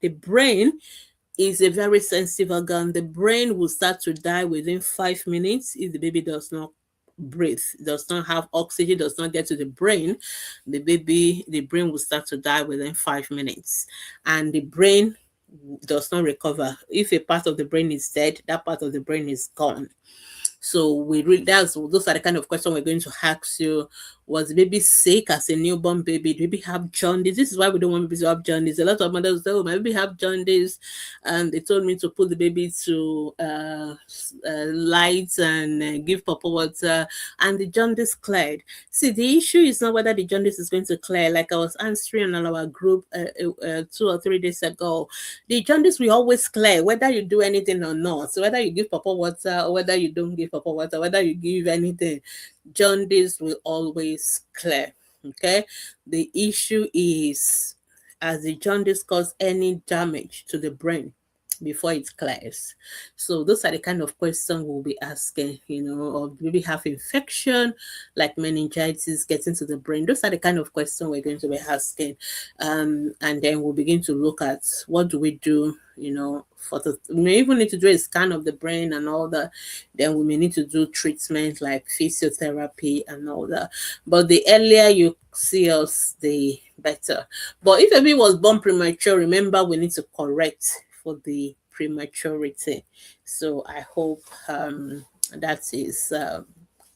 the brain is a very sensitive organ. The brain will start to die within 5 minutes if the baby does not breathe, does not have oxygen, does not get to the brain. The brain will start to die within 5 minutes, and the brain does not recover. If a part of the brain is dead, that part of the brain is gone. So those are the kind of questions we're going to ask you. Was the baby sick as a newborn baby? Did the baby have jaundice? This is why we don't want babies to have jaundice. A lot of mothers say, "Oh, my baby have jaundice," and they told me to put the baby to lights and give papa water, and the jaundice cleared. See, the issue is not whether the jaundice is going to clear. Like I was answering on our group 2 or 3 days ago, the jaundice will always clear whether you do anything or not. So whether you give papa water or whether you don't give papa water, whether you give anything, jaundice will always clear. Okay. The issue is, as the jaundice cause any damage to the brain before it clears. So those are the kind of questions we'll be asking, or maybe have infection like meningitis getting to the brain. Those are the kind of questions we're going to be asking. And then we'll begin to look at what do we do, we may even need to do a scan of the brain and all that. Then we may need to do treatment like physiotherapy and all that. But the earlier you see us, the better. But if a baby was born premature, remember we need to correct for the prematurity. So I hope that is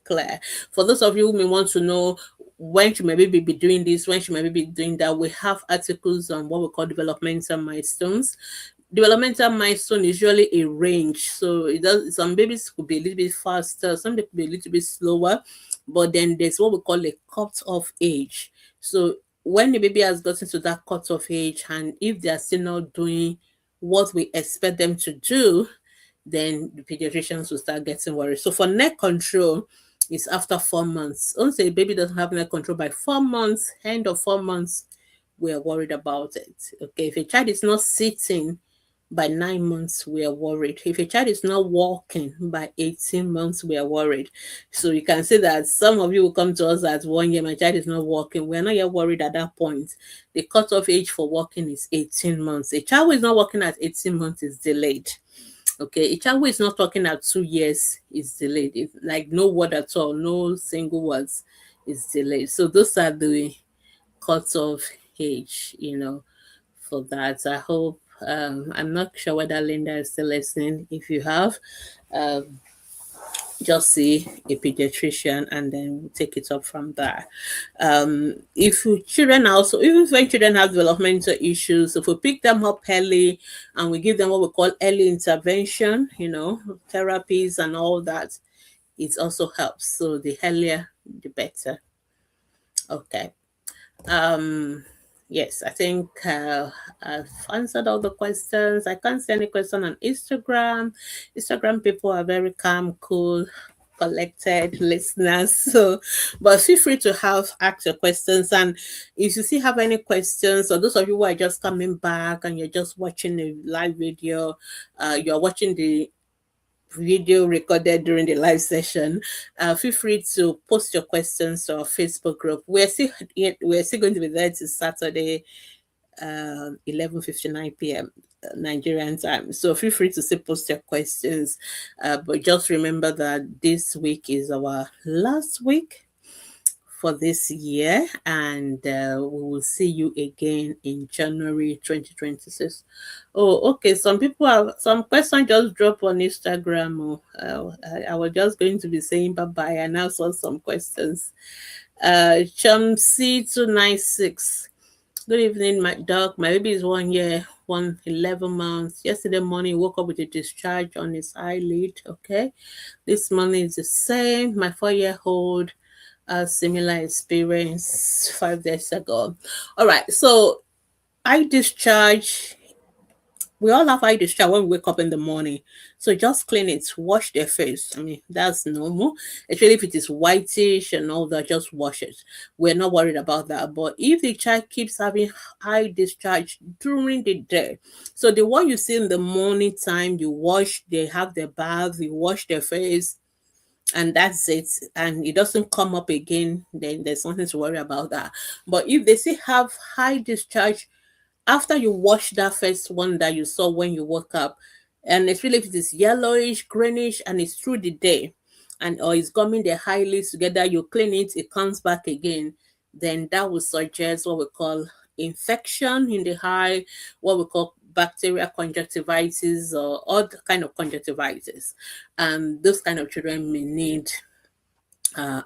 clear. For those of you who may want to know when should my baby be doing this, when should my baby be doing that, we have articles on what we call developmental milestones. Developmental milestone is usually a range. So some babies could be a little bit faster, some could be a little bit slower, but then there's what we call a cut-off age. So when the baby has gotten to that cut-off age, and if they are still not doing what we expect them to do, then the pediatricians will start getting worried. So for neck control, it's after 4 months. Once a baby doesn't have neck control by 4 months, end of 4 months, we are worried about it. Okay, if a child is not sitting by 9 months, we are worried. If a child is not walking by 18 months, we are worried. So you can see that some of you will come to us at 1 year, my child is not walking. We're not yet worried at that point. The cutoff age for walking is 18 months. A child who is not walking at 18 months is delayed. Okay, a child who is not talking at 2 years is delayed. It's like no word at all, no single words is delayed. So those are the cutoff age, for that. I hope I'm not sure whether Linda is still listening. If you have, just see a pediatrician and then we'll take it up from there. If children also, even when children have developmental issues, if we pick them up early and we give them what we call early intervention, therapies and all that, it also helps. So the earlier, the better. Okay. Yes, I think I've answered all the questions. I can't see any question on Instagram. Instagram people are very calm, cool, collected listeners. So, but feel free to ask your questions. And if you still have any questions, or those of you who are just coming back and you're just watching a live video, you're watching the video recorded during the live session, feel free to post your questions to our Facebook group. We're still going to be there till Saturday, 11:59 p.m. Nigerian time. So feel free to still post your questions. But just remember that this week is our last week for this year, and we will see you again in January 2026. Oh, okay. Some questions just drop on Instagram. I was just going to be saying bye bye. I now saw some questions. Chumc296. Good evening, my dog. My baby is 1 year. born 11 months. Yesterday morning, he woke up with a discharge on his eyelid. Okay. This morning is the same. My 4-year-old, a similar experience 5 days ago. All right. So eye discharge, we all have eye discharge when we wake up in the morning. So just clean it, wash their face. I mean, that's normal. Actually, if it is whitish and all that, just wash it. We're not worried about that. But if the child keeps having eye discharge during the day, so the one you see in the morning time, you wash, they have their bath, you wash their face, and that's it, and it doesn't come up again, then there's nothing to worry about that. But if they still have high discharge after you wash that first one that you saw when you woke up, and especially if it is yellowish, greenish, and it's through the day, and or it's gumming the eyelids together, you clean it, it comes back again, then that will suggest what we call infection in the eye, what we call bacterial conjunctivitis or other kind of conjunctivitis. And those kind of children may need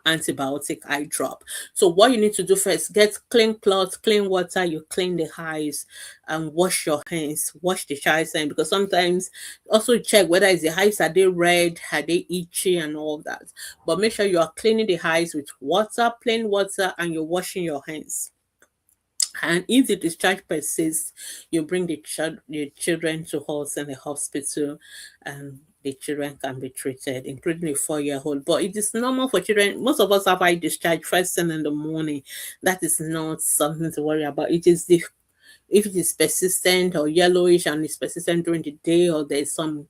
antibiotic eye drop. So what you need to do first, get clean cloth, clean water, you clean the eyes and wash your hands, wash the child's hand, because sometimes also check whether is the eyes, are they red, are they itchy and all that. But make sure you are cleaning the eyes with water, plain water, and you're washing your hands. And if the discharge persists, you bring the children to us in the hospital, and the children can be treated, including a 4-year-old. But it is normal for children. Most of us have eye discharge first thing in the morning. That is not something to worry about. It is the if it is persistent or yellowish and it's persistent during the day, or there's some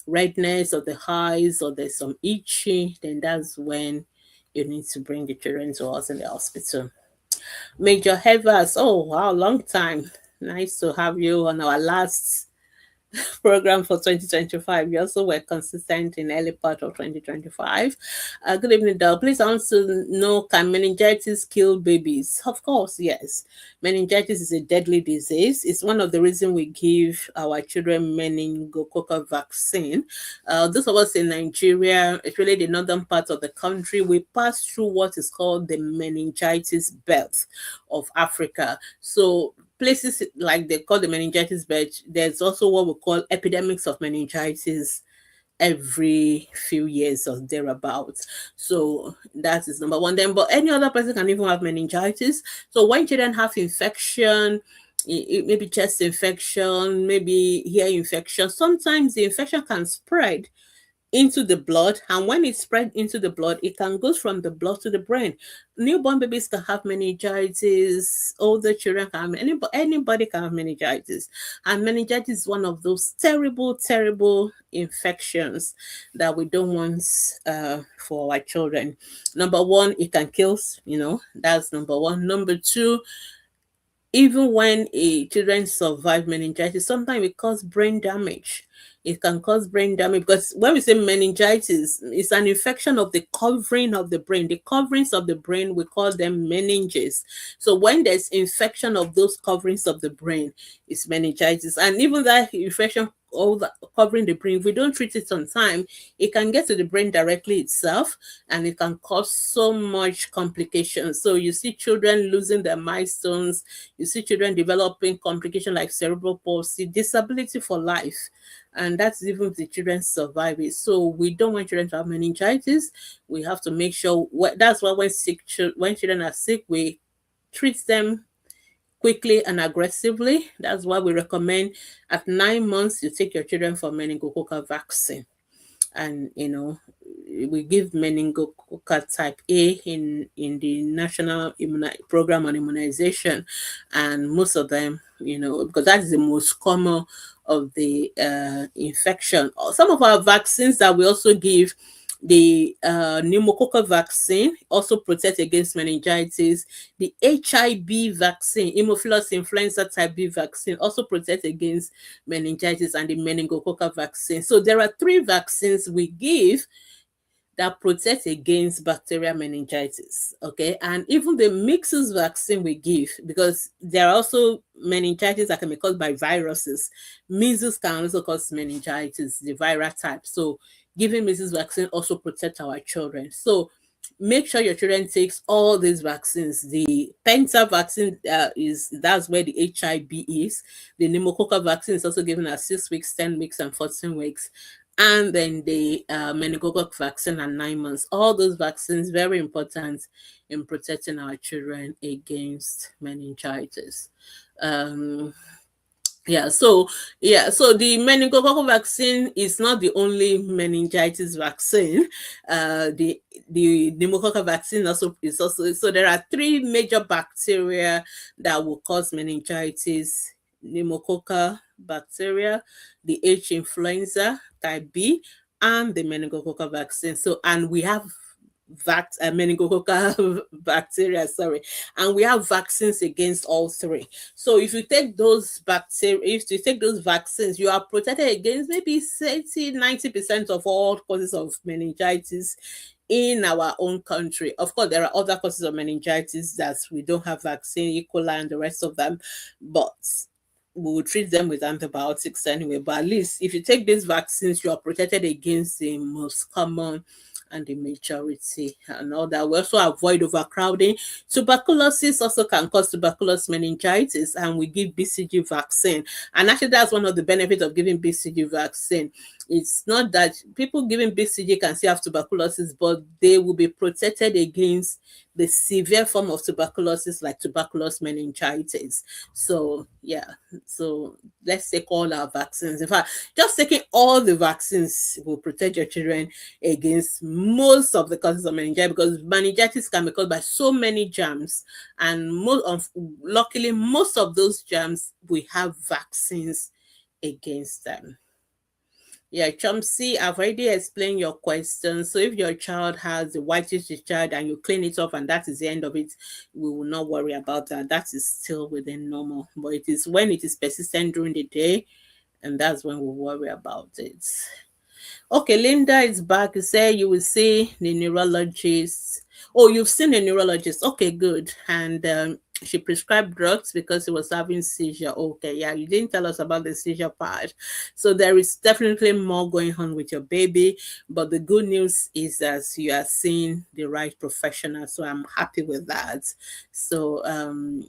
redness of the eyes, or there's some itchy, then that's when you need to bring the children to us in the hospital. Major Evers, oh wow, long time. Nice to have you on our last program for 2025. You also were consistent in early part of 2025. Good evening, Doc. Please, I want to know, can meningitis kill babies? Of course, yes. Meningitis is a deadly disease. It's one of the reasons we give our children meningococcal vaccine. Those of us in Nigeria, especially the northern part of the country, we pass through what is called the meningitis belt of Africa. So places like they call the meningitis belt, there's also what we call epidemics of meningitis every few years or thereabouts. So that is number one. Then, but any other person can even have meningitis. So when children have infection, maybe chest infection, maybe ear infection, sometimes the infection can spread into the blood, and when it spread into the blood, it can go from the blood to the brain. Newborn babies can have meningitis, older children can have anybody can have meningitis, and meningitis is one of those terrible infections that we don't want for our children. Number one, it can kill, that's number one. Number two, even when a children survive meningitis, sometimes it causes brain damage. It can cause brain damage, because when we say meningitis, it's an infection of the covering of the brain. The coverings of the brain, we call them meninges. So when there's infection of those coverings of the brain, it's meningitis. And even that infection, all that covering the brain, if we don't treat it on time, it can get to the brain directly itself, and it can cause so much complications. So you see children losing their milestones, you see children developing complications like cerebral palsy, disability for life. And that's even if the children survive it. So we don't want children to have meningitis. We have to make sure that's why when children are sick, we treat them quickly and aggressively. That's why we recommend at 9 months you take your children for meningococcal vaccine. And we give meningococcal type A in the national program on immunization, and most of them, because that is the most common of the infection. Some of our vaccines that we also give, the pneumococcal vaccine also protects against meningitis. The HIV vaccine, Haemophilus influenza type B vaccine, also protects against meningitis, and the meningococcal vaccine. So there are 3 vaccines we give that protect against bacterial meningitis. Okay, and even the measles vaccine we give, because there are also meningitis that can be caused by viruses. Measles can also cause meningitis, the viral type. So giving measles vaccine also protects our children. So make sure your children takes all these vaccines. The Penta vaccine that's where the HIV is. The pneumococcal vaccine is also given at 6 weeks, 10 weeks, and 14 weeks. And then the meningococcal vaccine at 9 months. All those vaccines very important in protecting our children against meningitis. Um, so the meningococcal vaccine is not the only meningitis vaccine. The pneumococcal vaccine also is also, so there are three major bacteria that will cause meningitis: pneumococcal bacteria, the H influenza type B, and the meningococcal vaccine. So, and we have meningococcal bacteria, sorry, and we have vaccines against all three. So if you take those bacteria, if you take those vaccines, you are protected against maybe 90% of all causes of meningitis in our own country. Of course, there are other causes of meningitis that we don't have vaccine, E. coli and the rest of them, but we will treat them with antibiotics anyway. But at least if you take these vaccines, you are protected against the most common and the majority and all that. We also avoid overcrowding. Tuberculosis also can cause tuberculous meningitis, and we give BCG vaccine. And actually, that's one of the benefits of giving BCG vaccine. It's not that people giving BCG can still have tuberculosis, but they will be protected against the severe form of tuberculosis, like tuberculous meningitis. So yeah, so let's take all our vaccines. In fact, just taking all the vaccines will protect your children against most of the causes of meningitis, because meningitis can be caused by so many germs, and luckily most of those germs we have vaccines against them. Yeah, Chomsy, I've already explained your question. So if your child has a whitish discharge and you clean it off and that is the end of it, we will not worry about that. That is still within normal. But it is when it is persistent during the day, and that's when we worry about it. Okay, Linda is back. You say you will see the neurologist. Oh, you've seen a neurologist. Okay, good. And she prescribed drugs because he was having seizure. Okay, yeah, you didn't tell us about the seizure part. So there is definitely more going on with your baby. But the good news is that you are seeing the right professional. So I'm happy with that. So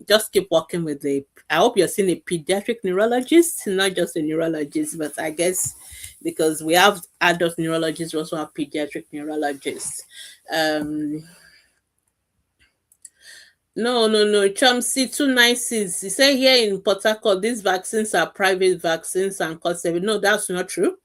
just keep working with I hope you're seeing a pediatric neurologist, not just a neurologist, but I guess because we have adult neurologists, we also have pediatric neurologists. No. Chomsy 296. You say here in Port Harcourt, these vaccines are private vaccines and cost saving. No, that's not true.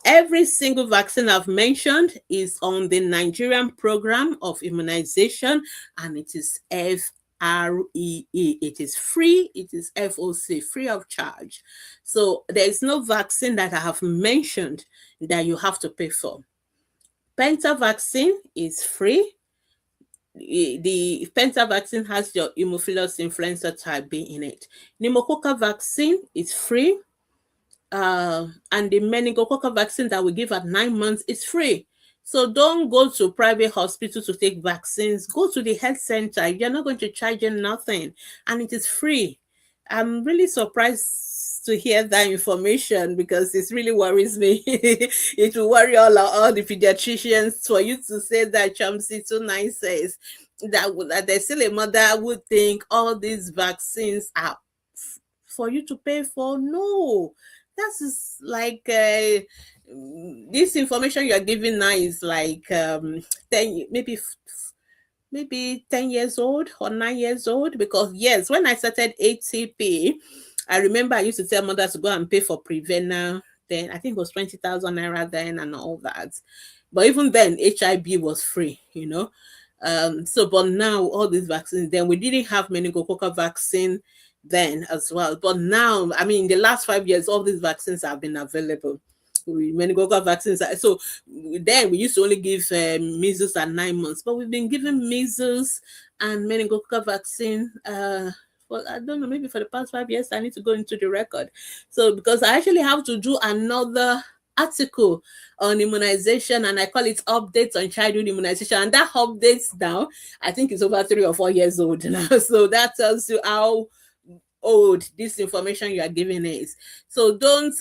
Every single vaccine I've mentioned is on the Nigerian program of immunization, and it is FREE. It is free. It is FOC, free of charge. So there is no vaccine that I have mentioned that you have to pay for. Penta vaccine is free. The Penta vaccine has your Haemophilus influenza type B in it. Pneumococcal vaccine is free. And the meningococcal vaccine that we give at 9 months is free. So don't go to private hospital to take vaccines. Go to the health center. You're not going to charge you nothing, and it is free. I'm really surprised to hear that information because it really worries me. It will worry all the pediatricians for you to say that Chomsy 29 says that there's still a mother would think all these vaccines are for you to pay for. No, that is like this information you're giving now is like 10, maybe 10 years old or 9 years old. Because yes, when I started ATP, I remember I used to tell mothers to go and pay for Prevena. Then I think it was 20,000 naira then and all that. But even then, HIV was free, you know. So but now all these vaccines, then we didn't have meningococcal vaccine then as well. But now, I mean, in the last 5 years, all these vaccines have been available. Meningococcal vaccines. So then we used to only give measles at 9 months, but we've been giving measles and meningococcal vaccine. Well, I don't know, maybe for the past 5 years. I need to go into the record. So because I actually have to do another article on immunization, and I call it updates on childhood immunization, and that updates now I think it's over 3 or 4 years old now. So that tells you how old this information you are giving is. So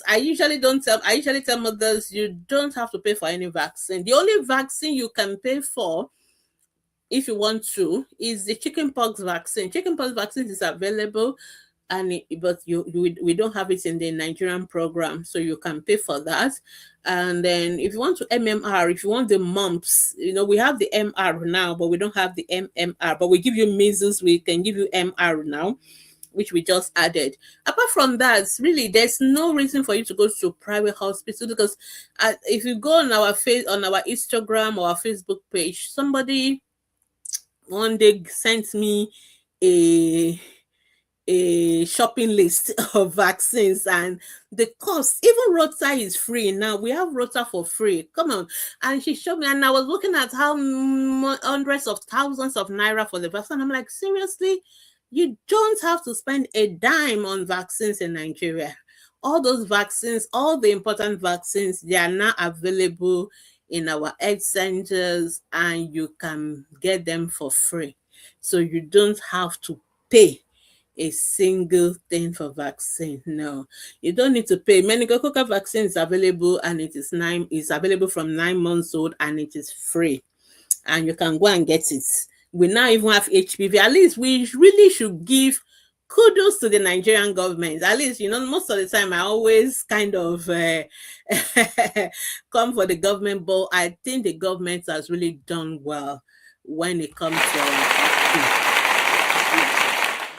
I usually tell mothers you don't have to pay for any vaccine. The only vaccine you can pay for if you want to, is the chickenpox vaccine. Chickenpox vaccine is available, but we don't have it in the Nigerian program, so you can pay for that. And then if you want to MMR, if you want the mumps, we have the MR now, but we don't have the MMR. But we give you measles, we can give you MR now, which we just added. Apart from that, really, there's no reason for you to go to private hospital, because if you go on our Instagram or our Facebook page, somebody one day sent me a shopping list of vaccines, and the cost, even Rota is free now. We have Rota for free. Come on. And she showed me, and I was looking at how hundreds of thousands of naira for the vaccine. I'm like, seriously? You don't have to spend a dime on vaccines in Nigeria. All those vaccines, all the important vaccines, they are now available in our health centers, and you can get them for free. So you don't have to pay a single thing for vaccine. No, you don't need to pay. Meningococcal vaccine is available, and it's available from 9 months old, and it is free, and you can go and get it. We now even have HPV. At least we really should give kudos to the Nigerian government. At least, most of the time I always kind of come for the government, but I think the government has really done well when it comes to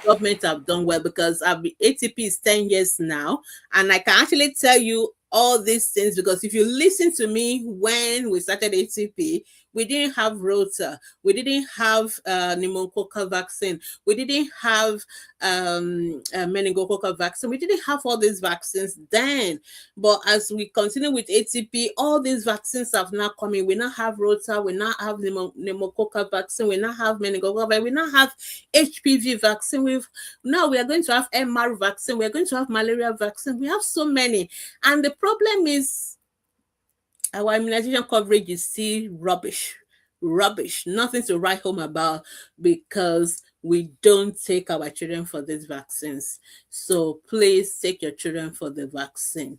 government have done well, because ATP is 10 years now, and I can actually tell you all these things, because if you listen to me when we started ATP, we didn't have Rota, we didn't have pneumococcal vaccine, we didn't have meningococcal vaccine, we didn't have all these vaccines then. But as we continue with ATP, all these vaccines have now come in. We now have Rota, we now have pneumococcal vaccine, we now have meningococcal vaccine, we now have HPV vaccine, we are going to have MR vaccine, we're going to have malaria vaccine. We have so many, and the problem is our immunization coverage is still rubbish, nothing to write home about, because we don't take our children for these vaccines. So please take your children for the vaccine.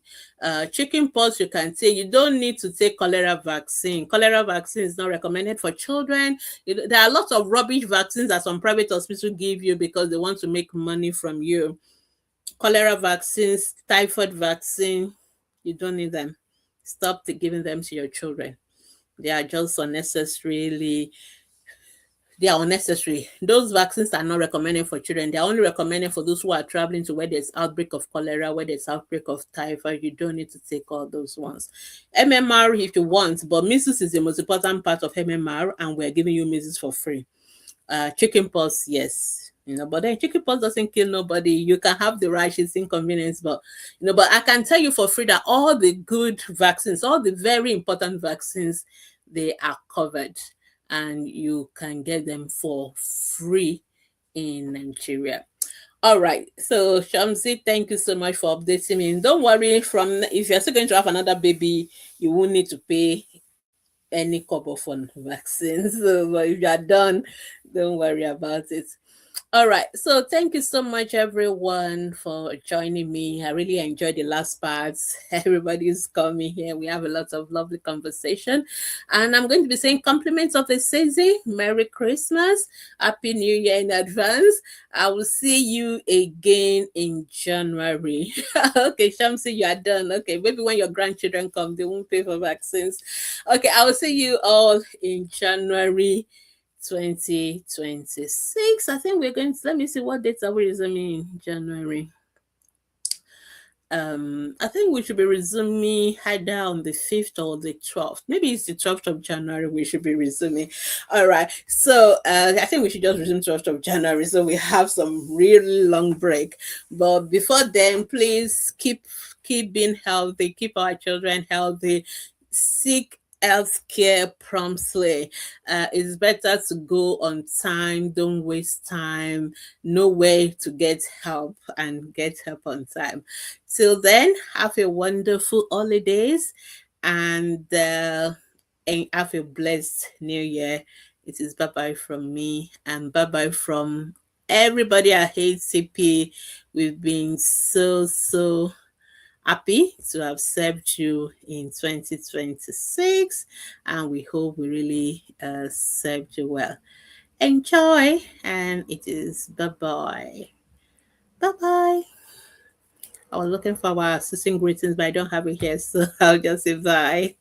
Chickenpox, you can take. You don't need to take cholera vaccine. Cholera vaccine is not recommended for children. There are lots of rubbish vaccines that some private hospitals give you because they want to make money from you. Cholera vaccines, typhoid vaccine, you don't need them. Stop giving them to your children. They are just unnecessary. Those vaccines are not recommended for children. They are only recommended for those who are traveling to where there's outbreak of cholera, where there's outbreak of typhoid. You don't need to take all those ones. MMR if you want, but measles is the most important part of MMR, and we're giving you measles for free. Chickenpox, yes, but then chickenpox doesn't kill nobody. You can have the rash, it's inconvenience, but but I can tell you for free that all the good vaccines, all the very important vaccines, they are covered, and you can get them for free in Nigeria. All right. So Shamsi, thank you so much for updating me. Don't worry, if you're still going to have another baby, you won't need to pay any couple for vaccines. So but if you're done, don't worry about it. All right. So thank you so much, everyone, for joining me. I really enjoyed the last parts. Everybody's coming here. We have a lot of lovely conversation. And I'm going to be saying compliments of the season. Merry Christmas. Happy New Year in advance. I will see you again in January. Okay, Shamsi, you are done. Okay, maybe when your grandchildren come, they won't pay for vaccines. Okay, I will see you all in January 2026. I think we're going to, let me see, what dates are we resuming in January? I think we should be resuming either on the 5th or the 12th. Maybe it's the 12th of January we should be resuming. All right. So I think we should just resume 12th of January. So we have some really long break. But before then, please keep being healthy, keep our children healthy, seek healthcare promptly. It's better to go on time. Don't waste time. Know where to get help, and get help on time. Till then, have a wonderful holidays, and have a blessed new year. It is bye-bye from me, and bye-bye from everybody at HCP. We've been so happy to have served you in 2026, and we hope we really served you well. Enjoy, and it is bye bye. Bye bye. I was looking for our succinct greetings, but I don't have it here, so I'll just say bye.